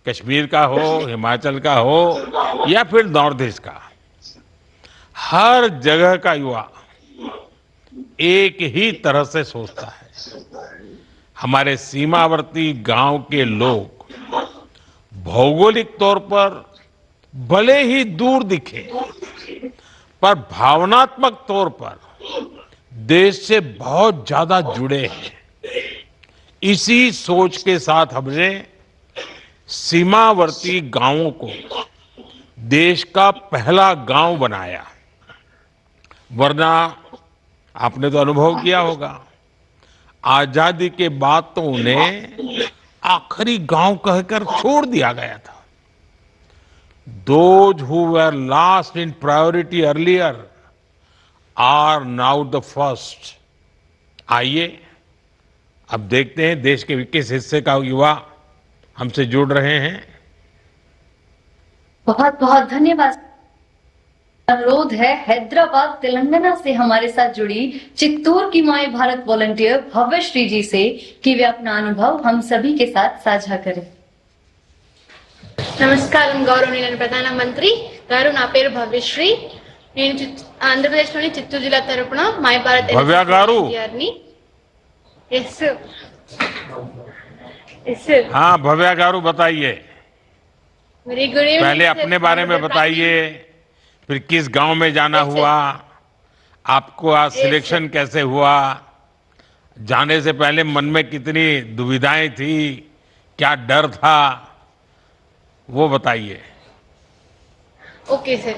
कश्मीर का हो, हिमाचल का हो या फिर नॉर्थ ईस्ट का, हर जगह का युवा एक ही तरह से सोचता है। हमारे सीमावर्ती गांव के लोग भौगोलिक तौर पर भले ही दूर दिखे, पर भावनात्मक तौर पर देश से बहुत ज्यादा जुड़े हैं। इसी सोच के साथ हमने सीमावर्ती गांवों को देश का पहला गांव बनाया। वरना आपने तो अनुभव किया होगा, आजादी के बाद तो उन्हें आखिरी गांव कहकर छोड़ दिया गया था। Those who were last in priority earlier are now the first. आइए अब देखते हैं देश के किस हिस्से का युवा हमसे जुड़ रहे हैं। बहुत बहुत धन्यवाद। अनुरोध है हैदराबाद तेलंगाना से हमारे साथ जुड़ी चित्तूर की माई भारत वॉलंटियर भव्यश्री जी से कि वे अपना अनुभव हम सभी के साथ साझा करें। నమస్కారం గౌరవనీయులైన ప్రధానమంత్రి గారు, నా పేరు భవ్యశ్రీ. నేను ఆంధ్రప్రదేశ్లోని చిత్తూరు జిల్లా తరపున my Bharat Bhavya garu. Yes sir. हाँ भव्या गारू बताइए, वेरी गुड इवनिंग. पहले अपने बारे में बताइए, फिर किस गांव में जाना हुआ, आपको आज सिलेक्शन कैसे हुआ, जाने से पहले मन में कितनी दुविधाएं थी, क्या डर था, वो बताइए. Okay, sir.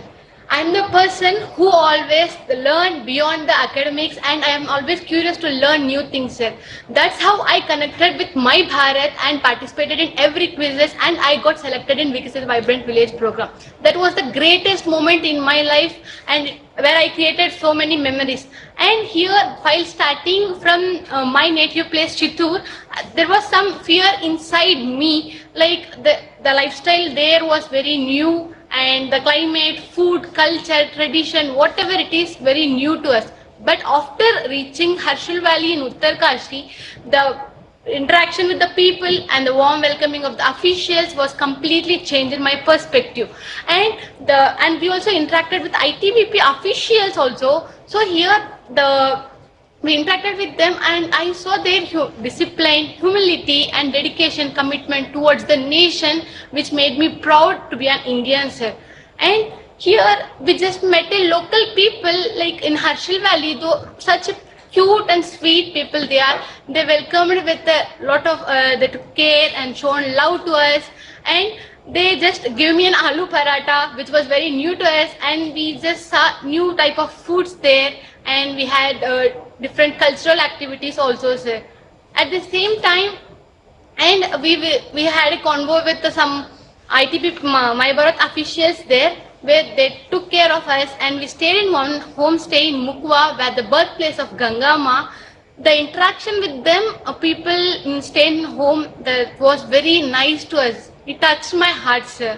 I'm the person who always learn beyond the academics, and I am always curious to learn new things, sir. That's how I connected with My Bharat and participated in every quizzes, and I got selected in Viksit Vibrant Village program. That was the greatest moment in my life, and where I created so many memories. And here, while starting from my native place Chittoor, there was some fear inside me, like the lifestyle there was very new, and the climate, food, culture, tradition, whatever it is, very new to us. But after reaching Harshal Valley in Uttarkashi, the interaction with the people and the warm welcoming of the officials was completely changed my perspective. And we also interacted with ITBP officials also. So here we interacted with them, and I saw their discipline, humility, and dedication, commitment towards the nation, which made me proud to be an Indian, sir. And here we just met a local people, like in Harshal Valley, though such a cute and sweet people they are. They welcomed with a lot of they took care and shown love to us, and they just gave me an aloo paratha, which was very new to us, and we just saw new type of foods there, and we had different cultural activities also, sir. At the same time, and we had a convo with some ITP My Bharat officials there, where they took care of us, and we stayed in one homestay in Mukwa, where the birthplace of Ganga Ma. The interaction with them, people staying home, that was very nice to us. It touched my heart, sir.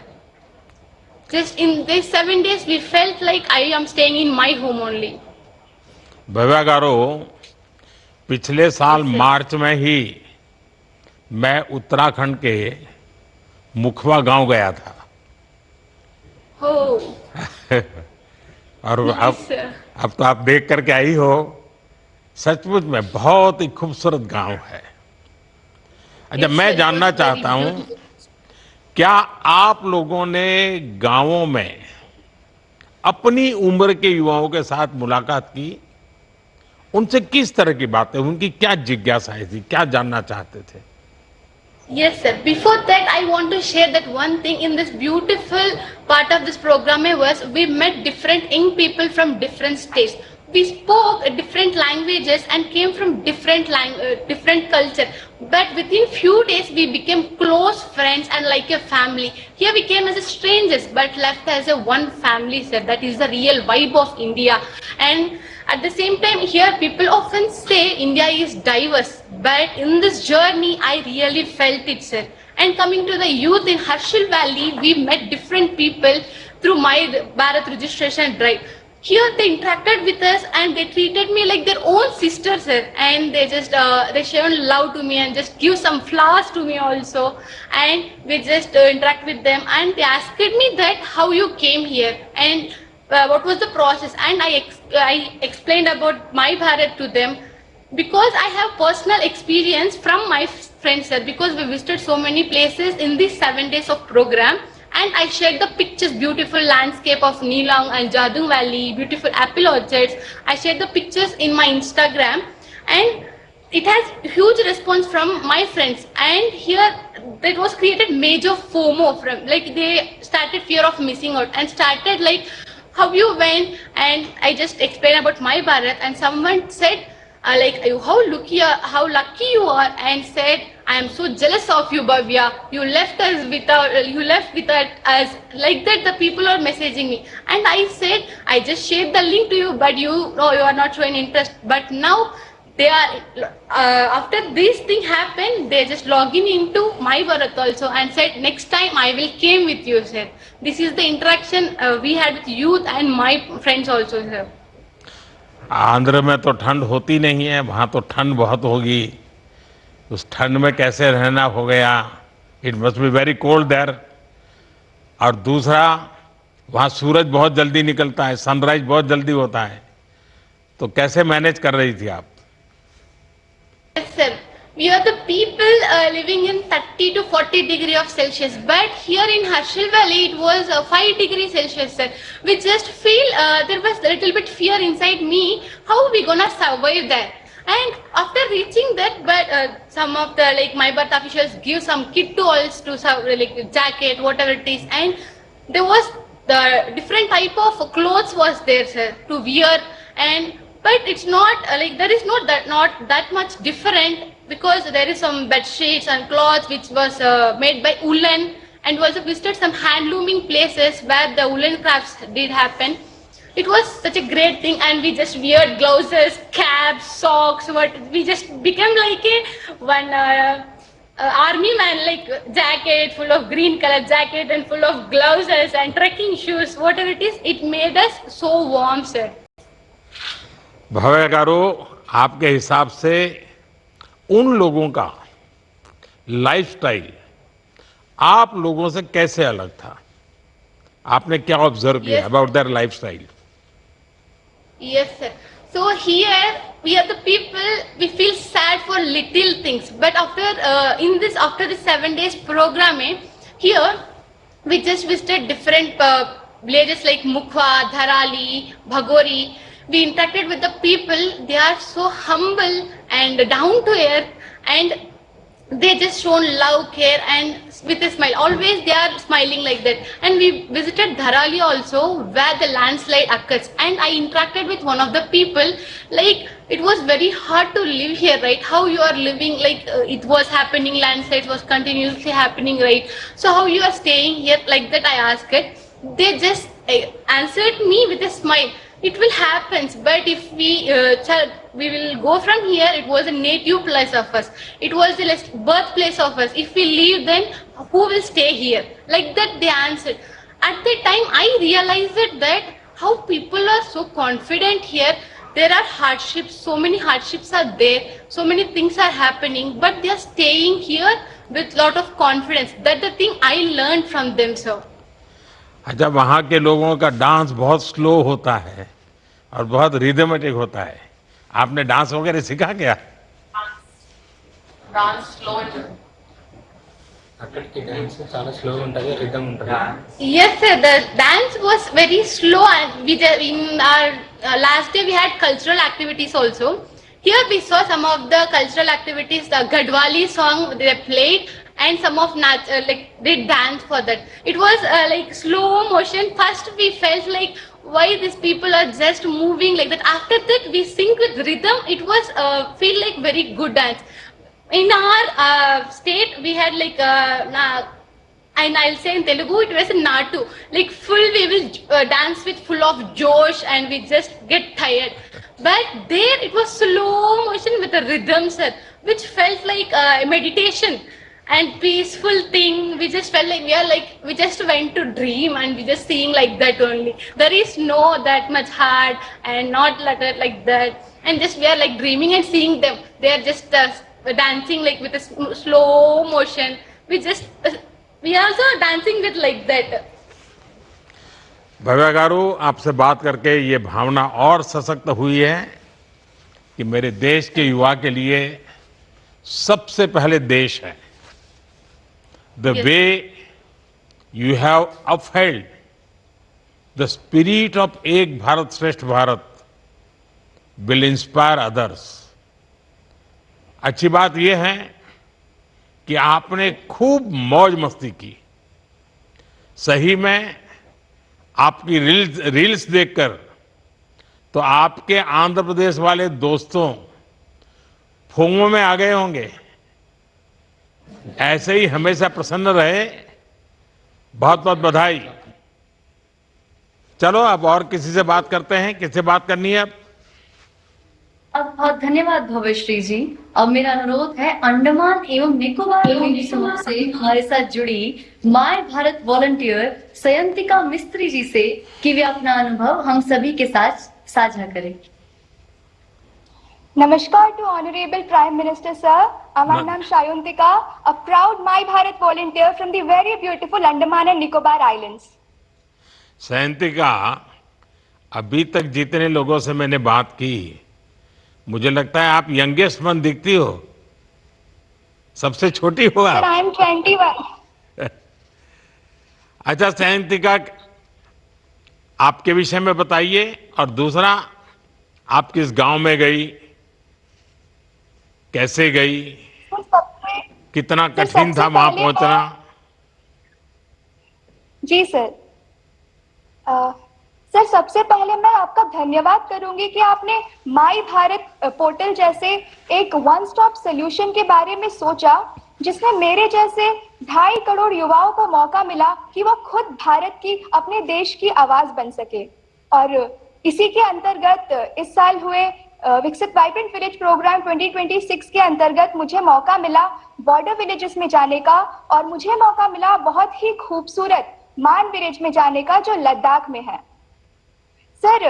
Just in these 7 days, we felt like I am staying in my home only. Bhavya गारू, पिछले साल मार्च में ही मैं उत्तराखंड के मुखवा गांव गया था. Oh. और Yes, sir. अब तो आप देख करके आई हो, सचमुच में बहुत ही खूबसूरत गांव है. अच्छा, Yes, मैं sir, जानना it was very चाहता हूं, beautiful. क्या आप लोगों ने गांवों में अपनी उम्र के युवाओं के साथ मुलाकात की? उनसे किस तरह की बातें, उनकी क्या जिज्ञासाएं थी, क्या जानना चाहते थे? Yes, sir. Before that, I want to share that one thing in this beautiful part of this program was we met different young people from different states. We spoke different languages and came from different culture. But within few days, we became close friends and like a family. Here we came as strangers, but left as a one family, sir. That is the real vibe of India. And at the same time, here people often say India is diverse, but in this journey, I really felt it, sir. And coming to the youth in Harshal Valley, we met different people through My Bharat registration drive. Here they interacted with us and they treated me like their own sister, sir. And they just they shown love to me and just give some flowers to me also. And we just interact with them, and they asked me that how you came here and what was the process, and I explained about My Bharat to them, because I have personal experience from my friends, sir, because we visited so many places in these 7 days of program, and I shared the pictures, beautiful landscape of Neelang and Jadung Valley, beautiful apple orchards. I shared the pictures in my Instagram, and it has huge response from my friends. And here that was created major FOMO from, like they started fear of missing out and started like, how you went? And I just explained about My Bharat, and someone said how lucky you are, and said, I am so jealous of you, Bhavya. You left us without us. Like that, the people are messaging me, and I said, I just shared the link to you, but you are not showing interest. But now they are after this thing happened, they just log in into my Bharat also and said next time I will came with you, sir. This is the interaction we had with youth and my friends also, sir. Andhra में तो ठंड होती नहीं है, वहां तो ठंड बहुत होगी। उस ठंड में कैसे रहना हो गया? It must be very cold there. और दूसरा, वहां सूरज बहुत जल्दी निकलता है, सनराइज बहुत जल्दी होता है, तो कैसे मैनेज कर रही थी आप? Yes, sir. We are the people living in 30 to 40 degree of Celsius, but here in Harshil Valley it was 5 degrees Celsius, sir. We just feel there was a little bit fear inside me. How we gonna survive there? And after reaching that, but some of the like my birth officials give some kit to us to like jacket, whatever it is, and there was the different type of clothes was there, sir, to wear. And but it's not like there is not that much different, because there is some bed sheets and cloths which was made by woolen, and we also visited some handlooming places where the woolen crafts did happen. It was such a great thing, and we just wear gloves, caps, socks. What we just became like a one army man, like jacket full of green color jacket and full of gloves and trekking shoes. Whatever it is, it made us so warm, sir. भव्य गारू, आपके हिसाब से उन लोगों का lifestyle आप लोगों से कैसे अलग था? आपने क्या ऑब्जर्व किया about their lifestyle? Yes, sir. So here we are the people. We feel sad for little things, but after the 7 days program, here we just visited different villages like Mukhwa, Dharali, Bhagori. We interacted with the people. They are so humble and down to earth, and they just shown love, care, and with a smile. Always they are smiling like that. And we visited Dharali also, where the landslide occurs, and I interacted with one of the people. Like, it was very hard to live here, right? How you are living, like it was happening, landslides was continuously happening, right? So how you are staying here, like that I asked it. They just answered me with a smile. It will happen, but if we will go from here. It was a native place of us. It was the birthplace of us. If we leave, then who will stay here? Like that they answered. At that time, I realized that how people are so confident here. There are hardships, so many hardships are there, so many things are happening, but they are staying here with lot of confidence. That's the thing I learned from them, sir. अच्छा, वहाँ के लोगों का dance बहुत slow होता है और बहुत रिदमेटिक होता है। आपने डांस वगैरह सीखा क्या? डांस स्लो అక్కడికి డాన్స్ చాలా స్లోగా ఉంటుంది, రిథమ్ ఉంటుంది. Yes, sir. The dance was very slow, and in our last day we had cultural activities also. Here we saw some of the cultural activities. The Gadwali song they played, and some of like they danced for that. It was like slow motion. First we felt like why these people are just moving like that. After that we sync with rhythm. It was feel like very good dance. In our state we had like and I'll say in Telugu it was a natu, like full we will dance with full of josh and we just get tired. But there it was slow motion with a rhythm, sir, which felt like a meditation and peaceful thing. We just felt like we just went to dream, and we just seeing like that only. There is no that much hard and not like that, and just we are like dreaming and seeing them. They are just dancing like with a slow motion. We are also dancing with like that. Bhavya गारू, आपसे बात करके ये भावना और सशक्त हुई है कि मेरे देश के युवा के लिए सबसे पहले देश है. The way you have upheld the spirit of Ek Bharat Shresth Bharat will inspire others. अच्छी बात यह है कि आपने खूब मौज मस्ती की. सही में आपकी रील्स देखकर तो आपके आंध्र प्रदेश वाले दोस्तों फूंगों में आ गए होंगे. ऐसे ही हमेशा प्रसन्न रहे. बहुत बहुत बधाई. चलो अब और किसी से बात करते हैं. किससे बात करनी है अब? अब बहुत धन्यवाद भव्यश्री जी। अब मेरा अनुरोध है अंडमान एवं निकोबार द्वीप समूह से हमारे साथ जुड़ी माय भारत वॉलंटियर सयंतिका मिस्त्री जी से कि वे अपना अनुभव हम सभी के साथ साझा करें। Namaskar to Honorable Prime Minister Sir. My name is Shayuntika, a proud My Bharat volunteer from the very beautiful Andaman and Nicobar Islands. Sayantika, अभी तक जितने लोगों से मैंने बात की, मुझे लगता है आप यंगेस्ट वन दिखती हो, सबसे छोटी हो आप। Sir, I am 21. अच्छा सयंतिका, आपके विषय में बताइए, और दूसरा आप किस गांव में गई, कैसे गई, कितना कठिन था वहां पहुंचना? जी सर। सर, सबसे पहले मैं आपका धन्यवाद करूंगी कि आपने माई भारत पोर्टल जैसे एक वन स्टॉप सोल्यूशन के बारे में सोचा, जिसमें मेरे जैसे 2.5 करोड़ युवाओं को मौका मिला कि वो खुद भारत की, अपने देश की आवाज बन सके। और इसी के अंतर्गत इस साल हुए विकसित वाइब्रेंट विलेज प्रोग्राम 2026 के अंतर्गत मुझे मौका मिला बॉर्डर विलेजेस में जाने का, और मुझे मौका मिला बहुत ही खूबसूरत मान विलेज में जाने का जो लद्दाख में है। सर,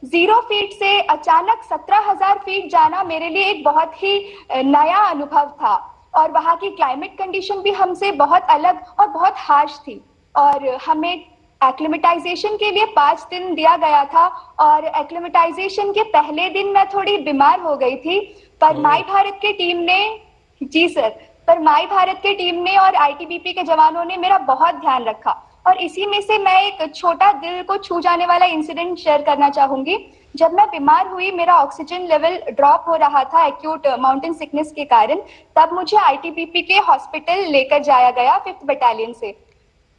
0 फीट से अचानक 17,000 फीट जाना मेरे लिए एक बहुत ही नया अनुभव था, और वहाँ की क्लाइमेट कंडीशन भी हमसे बहुत अलग और बहुत हार्श थी, और हमें एक्लिमेटाइजेशन के लिए 5 दिन दिया गया था, और एक्लिमेटाइजेशन के पहले दिन मैं थोड़ी बीमार हो गई थी, पर माई भारत की टीम ने, जी सर, पर माई भारत की टीम ने और आईटीबीपी के जवानों ने मेरा बहुत ध्यान रखा। और इसी में से मैं एक छोटा दिल को छू जाने वाला इंसिडेंट शेयर करना चाहूंगी। जब मैं बीमार हुई, मेरा ऑक्सीजन लेवल ड्रॉप हो रहा था एक्यूट माउंटेन सिकनेस के कारण, तब मुझे आईटीबीपी के हॉस्पिटल लेकर जाया गया 5th बटालियन से।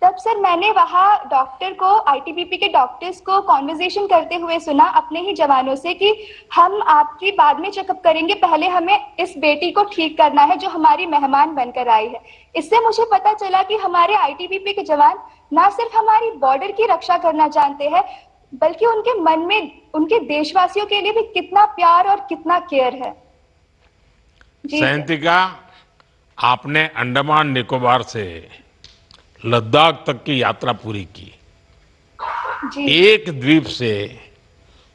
तब सर मैंने वहाँ डॉक्टर को, आईटीबीपी के डॉक्टर्स को कॉन्वर्सेशन करते हुए सुना अपने ही जवानों से कि हम आपकी बाद में चेकअप करेंगे, पहले हमें इस बेटी को ठीक करना है जो हमारी मेहमान बनकर आई है। इससे मुझे पता चला कि हमारे आईटीबीपी के जवान ना सिर्फ हमारी बॉर्डर की रक्षा करना जानते हैं, बल्कि उनके मन में उनके देशवासियों के लिए भी कितना प्यार और कितना केयर है। सयंतिका, आपने अंडमान निकोबार से लद्दाख तक की यात्रा पूरी की। एक द्वीप से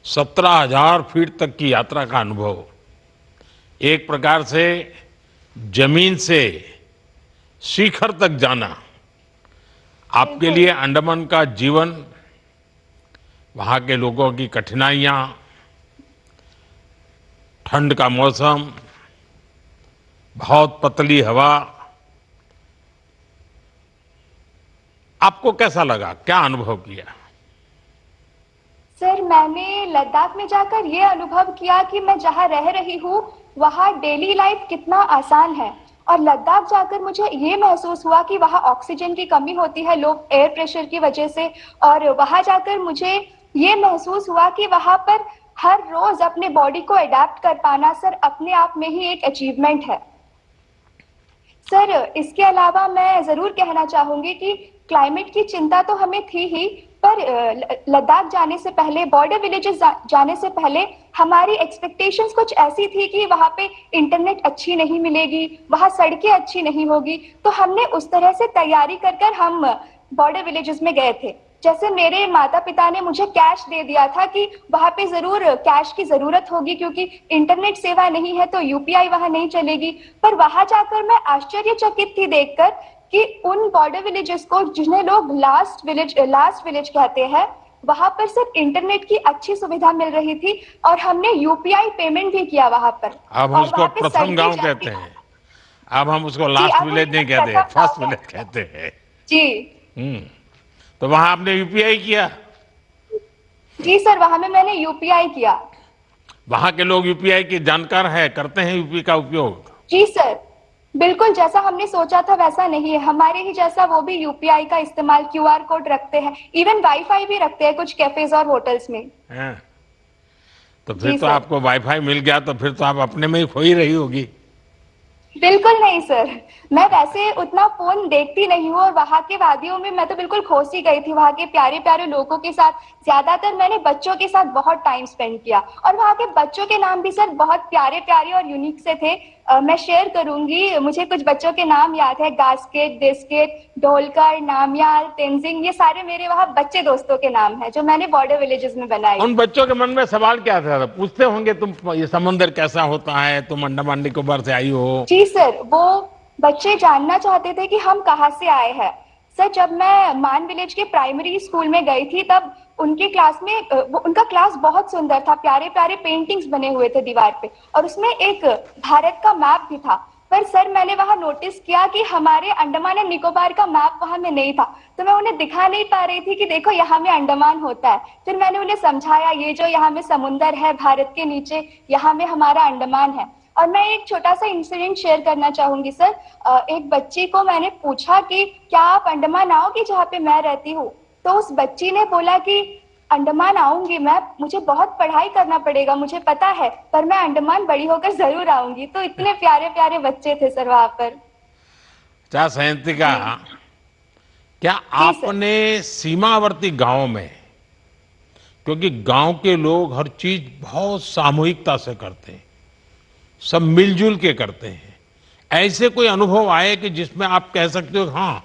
17,000 फीट तक की यात्रा का अनुभव, एक प्रकार से जमीन से शिखर तक जाना, आपके लिए अंडमान का जीवन, वहां के लोगों की कठिनाइयां, ठंड का मौसम, बहुत पतली हवा, आपको कैसा लगा, क्या अनुभव किया? सर, मैंने लद्दाख में जाकर ये अनुभव किया कि मैं जहाँ रह रही हूँ वहाँ डेली लाइफ कितना आसान है, और लद्दाख जाकर मुझे ये महसूस हुआ कि वहाँ ऑक्सीजन की कमी होती है, लो एयर प्रेशर की वजह से, और वहाँ जाकर मुझे ये महसूस हुआ कि वहाँ पर हर रोज अपने बॉडी को अडेप्ट कर पाना सर अपने आप में ही एक अचीवमेंट है। सर, इसके अलावा मैं जरूर कहना चाहूंगी कि क्लाइमेट की चिंता तो हमें थी ही, पर लद्दाख जाने से पहले, बॉर्डर विलेजेस जाने से पहले हमारी एक्सपेक्टेशंस कुछ ऐसी थी कि वहाँ पे इंटरनेट अच्छी नहीं मिलेगी, वहाँ सड़कें अच्छी नहीं होगी, तो हमने उस तरह से तैयारी कर हम बॉर्डर विलेजेस में गए थे। जैसे मेरे माता पिता ने मुझे कैश दे दिया था कि वहाँ पे जरूर कैश की जरूरत होगी क्योंकि इंटरनेट सेवा नहीं है तो यूपीआई वहाँ नहीं चलेगी, पर वहाँ जाकर मैं आश्चर्यचकित थी देखकर कि उन बॉर्डर विलेजेस को, जिन्हें लोग लास्ट विलेज कहते हैं, वहां पर सिर्फ इंटरनेट की अच्छी सुविधा मिल रही थी, और हमने यूपीआई पेमेंट भी किया वहां पर। अब हम उसको प्रथम गांव कहते हैं, अब हम उसको लास्ट विलेज नहीं कहते, फर्स्ट विलेज कहते हैं जी। तो वहां आपने यूपीआई किया? जी सर, वहां में मैंने यूपीआई किया। वहां के लोग यूपीआई की जानकार है, करते हैं यूपी का उपयोग? जी सर, बिल्कुल जैसा हमने सोचा था वैसा नहीं है, हमारे ही जैसा वो भी यूपीआई का इस्तेमाल, क्यूआर कोड रखते हैं, इवन वाईफाई भी रखते हैं कुछ कैफेज और होटल्स में। तो फिर तो आपको वाईफाई मिल गया, तो फिर तो आप अपने में ही खो ही रही होगी। बिल्कुल नहीं सर, मैं वैसे उतना फोन देखती नहीं हूँ और वहाँ के वादियों में मैं तो बिल्कुल खोस ही गई थी वहाँ के प्यारे प्यारे लोगों के साथ। ज्यादातर मैंने बच्चों के साथ बहुत टाइम स्पेंड किया और वहाँ के बच्चों के नाम भी सर बहुत प्यारे प्यारे और यूनिक से थे। मैं शेयर करूंगी, मुझे कुछ बच्चों के नाम याद है, गास्केट, डिस्केट, ढोलकर, नामयाल, तेंजिंग, ये सारे मेरे वहाँ बच्चे दोस्तों के नाम हैं जो मैंने बॉर्डर विलेजेस में बनाए। उन बच्चों के मन में सवाल क्या था? पूछते होंगे तुम ये समुद्र कैसा होता है, तुम अंडमान निकोबार से आई हो? जी सर, वो बच्चे जानना चाहते थे कि हम कहाँ से आए हैं। सर, जब मैं मान विलेज के प्राइमरी स्कूल में गई थी तब उनके क्लास में उनका क्लास बहुत सुंदर था, प्यारे प्यारे पेंटिंग्स बने हुए थे दीवार पे और उसमें एक भारत का मैप भी था। पर सर, मैंने वहां नोटिस किया कि हमारे अंडमान एंड निकोबार का मैप वहां में नहीं था, तो मैं उन्हें दिखा नहीं पा रही थी कि देखो यहाँ में अंडमान होता है। फिर मैंने उन्हें समझाया ये जो यहाँ में समुंदर है भारत के नीचे, यहाँ में हमारा अंडमान है। और मैं एक छोटा सा इंसिडेंट शेयर करना चाहूंगी सर। एक बच्ची को मैंने पूछा कि क्या आप अंडमान आओगी जहाँ पे मैं रहती हूँ, तो उस बच्ची ने बोला कि अंडमान आऊंगी मैं, मुझे बहुत पढ़ाई करना पड़ेगा मुझे पता है, पर मैं अंडमान बड़ी होकर जरूर आऊंगी। तो इतने प्यारे प्यारे बच्चे थे सर वहां पर। क्या सयंतिका, क्या आपने सीमावर्ती गांव में, क्योंकि गांव के लोग हर चीज बहुत सामूहिकता से करते हैं, सब मिलजुल के करते हैं, ऐसे कोई अनुभव आए कि जिसमें आप कह सकते हो हाँ,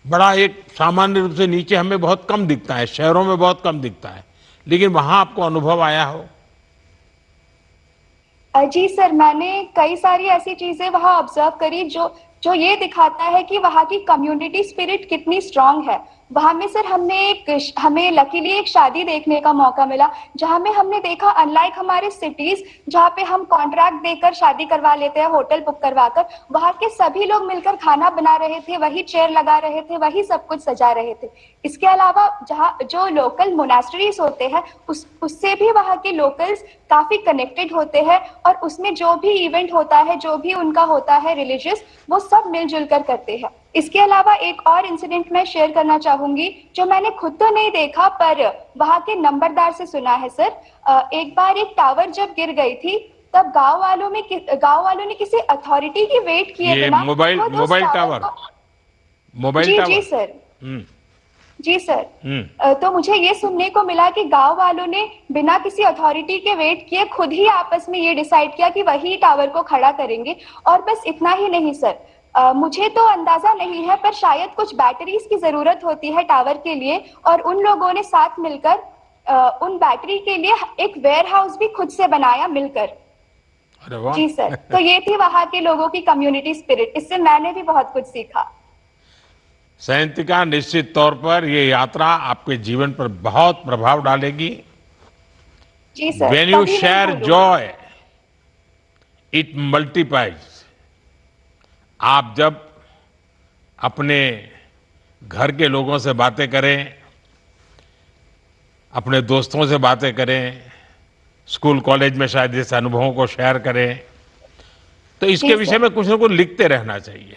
बड़ा एक सामान्य रूप से नीचे हमें बहुत कम दिखता है, शहरों में बहुत कम दिखता है, लेकिन वहां आपको अनुभव आया हो? जी सर, मैंने कई सारी ऐसी चीजें वहां ऑब्जर्व करी जो ये दिखाता है कि वहाँ की कम्युनिटी स्पिरिट कितनी स्ट्रांग है। वहां में सर हमें लकीली एक शादी देखने का मौका मिला जहां में हमने देखा, अनलाइक हमारे सिटीज जहाँ पे हम कॉन्ट्रैक्ट देकर शादी करवा लेते हैं, होटल बुक करवाकर, वहां के सभी लोग मिलकर खाना बना रहे थे, वही चेयर लगा रहे थे, वही सब कुछ सजा रहे थे। इसके अलावा जहाँ जो लोकल मोनास्ट्रीज होते हैं उससे भी वहाँ के लोकल्स काफी कनेक्टेड होते हैं और उसमें जो भी इवेंट होता है, जो भी उनका होता है रिलीजियस, वो सब मिलजुल कर करते हैं। इसके अलावा एक और इंसिडेंट मैं शेयर करना चाहूंगी जो मैंने खुद तो नहीं देखा पर वहां के नंबरदार से सुना है सर। एक बार एक टावर जब गिर गई थी तब गांव वालों ने किसी अथॉरिटी की वेट किए बिना मोबाइल टावर जी सर। जी सर, तो मुझे ये सुनने को मिला कि गांव वालों ने बिना किसी अथॉरिटी के वेट किए खुद ही आपस में ये डिसाइड किया कि वही टावर को खड़ा करेंगे। और बस इतना ही नहीं सर, मुझे तो अंदाजा नहीं है पर शायद कुछ बैटरीज की जरूरत होती है टावर के लिए और उन लोगों ने साथ मिलकर उन बैटरी के लिए एक वेयर हाउस भी खुद से बनाया मिलकर। अरे वाह। जी सर, तो ये थी वहां के लोगों की कम्युनिटी स्पिरिट, इससे मैंने भी बहुत कुछ सीखा। सयंतिका, निश्चित तौर पर ये यात्रा आपके जीवन पर बहुत प्रभाव डालेगी। जी sir, When you share joy, it multiplies. आप जब अपने घर के लोगों से बातें करें, अपने दोस्तों से बातें करें, स्कूल कॉलेज में शायद इस अनुभवों को शेयर करें, तो इसके विषय में कुछ न कुछ लिखते रहना चाहिए।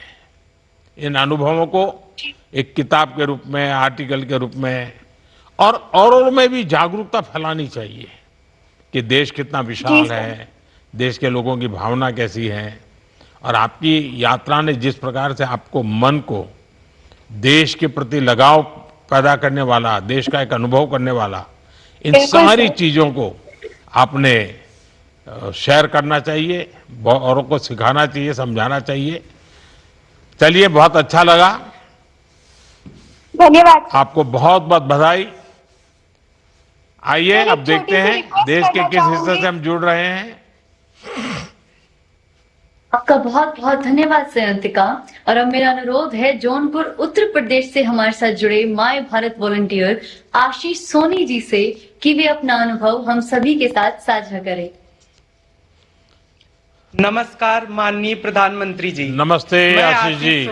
इन अनुभवों को एक किताब के रूप में, आर्टिकल के रूप में और औरों में भी जागरूकता फैलानी चाहिए कि देश कितना विशाल है, देश के लोगों की भावना कैसी है। और आपकी यात्रा ने जिस प्रकार से आपको मन को देश के प्रति लगाव पैदा करने वाला, देश का एक अनुभव करने वाला, इन सारी चीजों को आपने शेयर करना चाहिए, औरों को सिखाना चाहिए, समझाना चाहिए। चलिए, बहुत अच्छा लगा, धन्यवाद। आपको बहुत बहुत बधाई। आइए अब देखते हैं देश के किस हिस्से से हम जुड़ रहे हैं। आपका बहुत बहुत धन्यवाद सयंतिका। और अब मेरा अनुरोध है जौनपुर उत्तर प्रदेश से हमारे साथ जुड़े माय भारत वॉलंटियर आशीष सोनी जी से कि वे अपना अनुभव हम सभी के साथ साझा करें। नमस्कार माननीय प्रधानमंत्री जी। नमस्ते आशीष जी।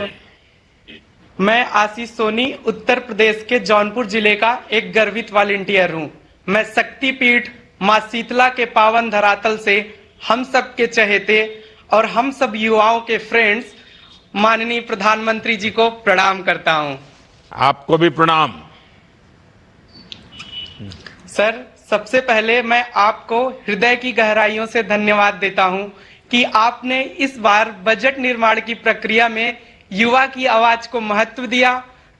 मैं आशीष सोनी उत्तर प्रदेश के जौनपुर जिले का एक गर्वित वॉलंटियर हूँ। मैं शक्तिपीठ माँ शीतला के पावन धरातल से हम सब के चहेते और हम सब युवाओं के फ्रेंड्स माननीय प्रधानमंत्री जी को प्रणाम करता हूँ। आपको भी प्रणाम। सर, सबसे पहले मैं आपको हृदय की गहराइयों से धन्यवाद देता हूँ कि आपने इस बार बजट निर्माण की प्रक्रिया में युवा की आवाज को महत्व दिया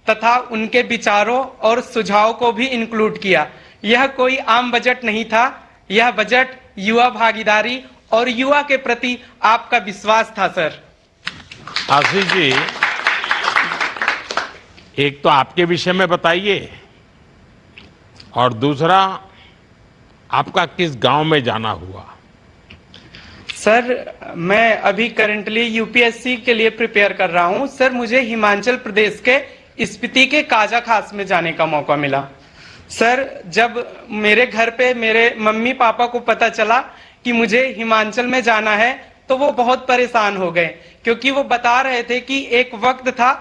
तथा उनके विचारों और सुझाव को भी इंक्लूड किया। यह कोई आम बजट नहीं था, यह बजट युवा भागीदारी और युवा के प्रति आपका विश्वास था सर। आशीष जी, एक तो आपके विषय में बताइए और दूसरा आपका किस गांव में जाना हुआ? सर मैं अभी करंटली यूपीएससी के लिए प्रिपेयर कर रहा हूं सर। मुझे हिमाचल प्रदेश के स्पीति के काजा खास में जाने का मौका मिला सर। जब मेरे घर पे मेरे मम्मी पापा को पता चला कि मुझे हिमाचल में जाना है तो वो बहुत परेशान हो गए, क्योंकि वो बता रहे थे कि एक वक्त था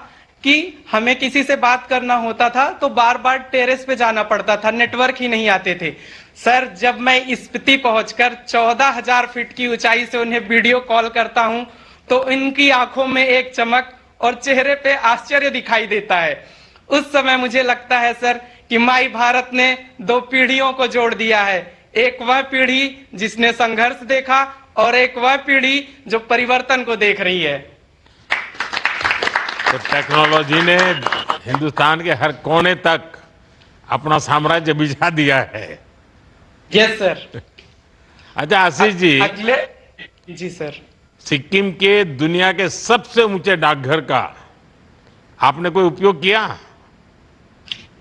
कि हमें किसी से बात करना होता था तो बार बार टेरेस पे जाना पड़ता था, नेटवर्क ही नहीं आते थे सर। जब मैं स्पीति पहुंचकर 14,000 फीट की ऊंचाई से उन्हें वीडियो कॉल करता हूं तो इनकी आंखों में एक चमक और चेहरे पे आश्चर्य दिखाई देता है। उस समय मुझे लगता है सर कि माई भारत ने 2 पीढ़ियों को जोड़ दिया है। एक वह पीढ़ी जिसने संघर्ष देखा और एक वह पीढ़ी जो परिवर्तन को देख रही है। तो टेक्नोलॉजी ने हिंदुस्तान के हर कोने तक अपना साम्राज्य बिछा दिया है। Yes sir. अच्छा आशीष जी, अगले जी सर, सिक्किम के दुनिया के सबसे ऊंचे डाकघर का आपने कोई उपयोग किया?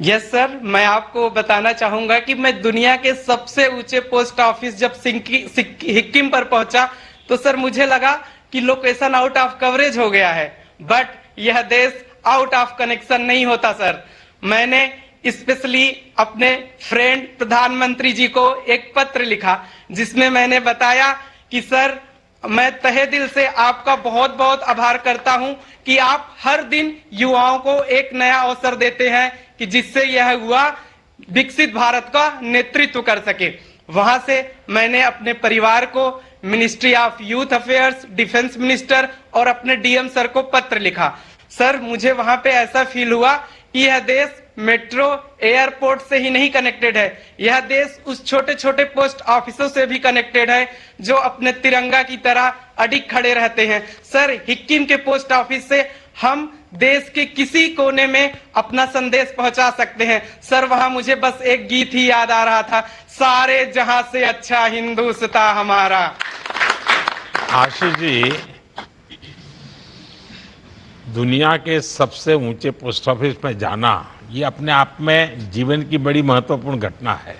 यस सर, मैं आपको बताना चाहूंगा कि मैं दुनिया के सबसे ऊंचे पोस्ट ऑफिस जब सिक्किम पर पहुंचा तो सर मुझे लगा कि लोकेशन आउट ऑफ कवरेज हो गया है, बट यह देश आउट ऑफ कनेक्शन नहीं होता सर। मैंने स्पेशली अपने फ्रेंड प्रधानमंत्री जी को एक पत्र लिखा जिसमें मैंने बताया कि सर मैं तहे दिल से आपका बहुत बहुत आभार करता हूं कि आप हर दिन युवाओं को एक नया अवसर देते हैं कि जिससे यह युवा विकसित भारत का नेतृत्व कर सके। वहां से मैंने अपने परिवार को, ministry of youth affairs, defence minister और अपने डीएम सर को पत्र लिखा। सर मुझे वहां पे ऐसा फील हुआ कि यह देश मेट्रो एयरपोर्ट से ही नहीं कनेक्टेड है, यह देश उस छोटे छोटे पोस्ट ऑफिसों से भी कनेक्टेड है जो अपने तिरंगा की तरह अडिग खड़े रहते हैं। सर सिक्किम के पोस्ट ऑफिस से हम देश के किसी कोने में अपना संदेश पहुंचा सकते हैं। सर वहां मुझे बस एक गीत ही याद आ रहा था, सारे जहां से अच्छा हिंदुस्तान हमारा। आशीष जी, दुनिया के सबसे ऊंचे पोस्ट ऑफिस में जाना ये अपने आप में जीवन की बड़ी महत्वपूर्ण घटना है।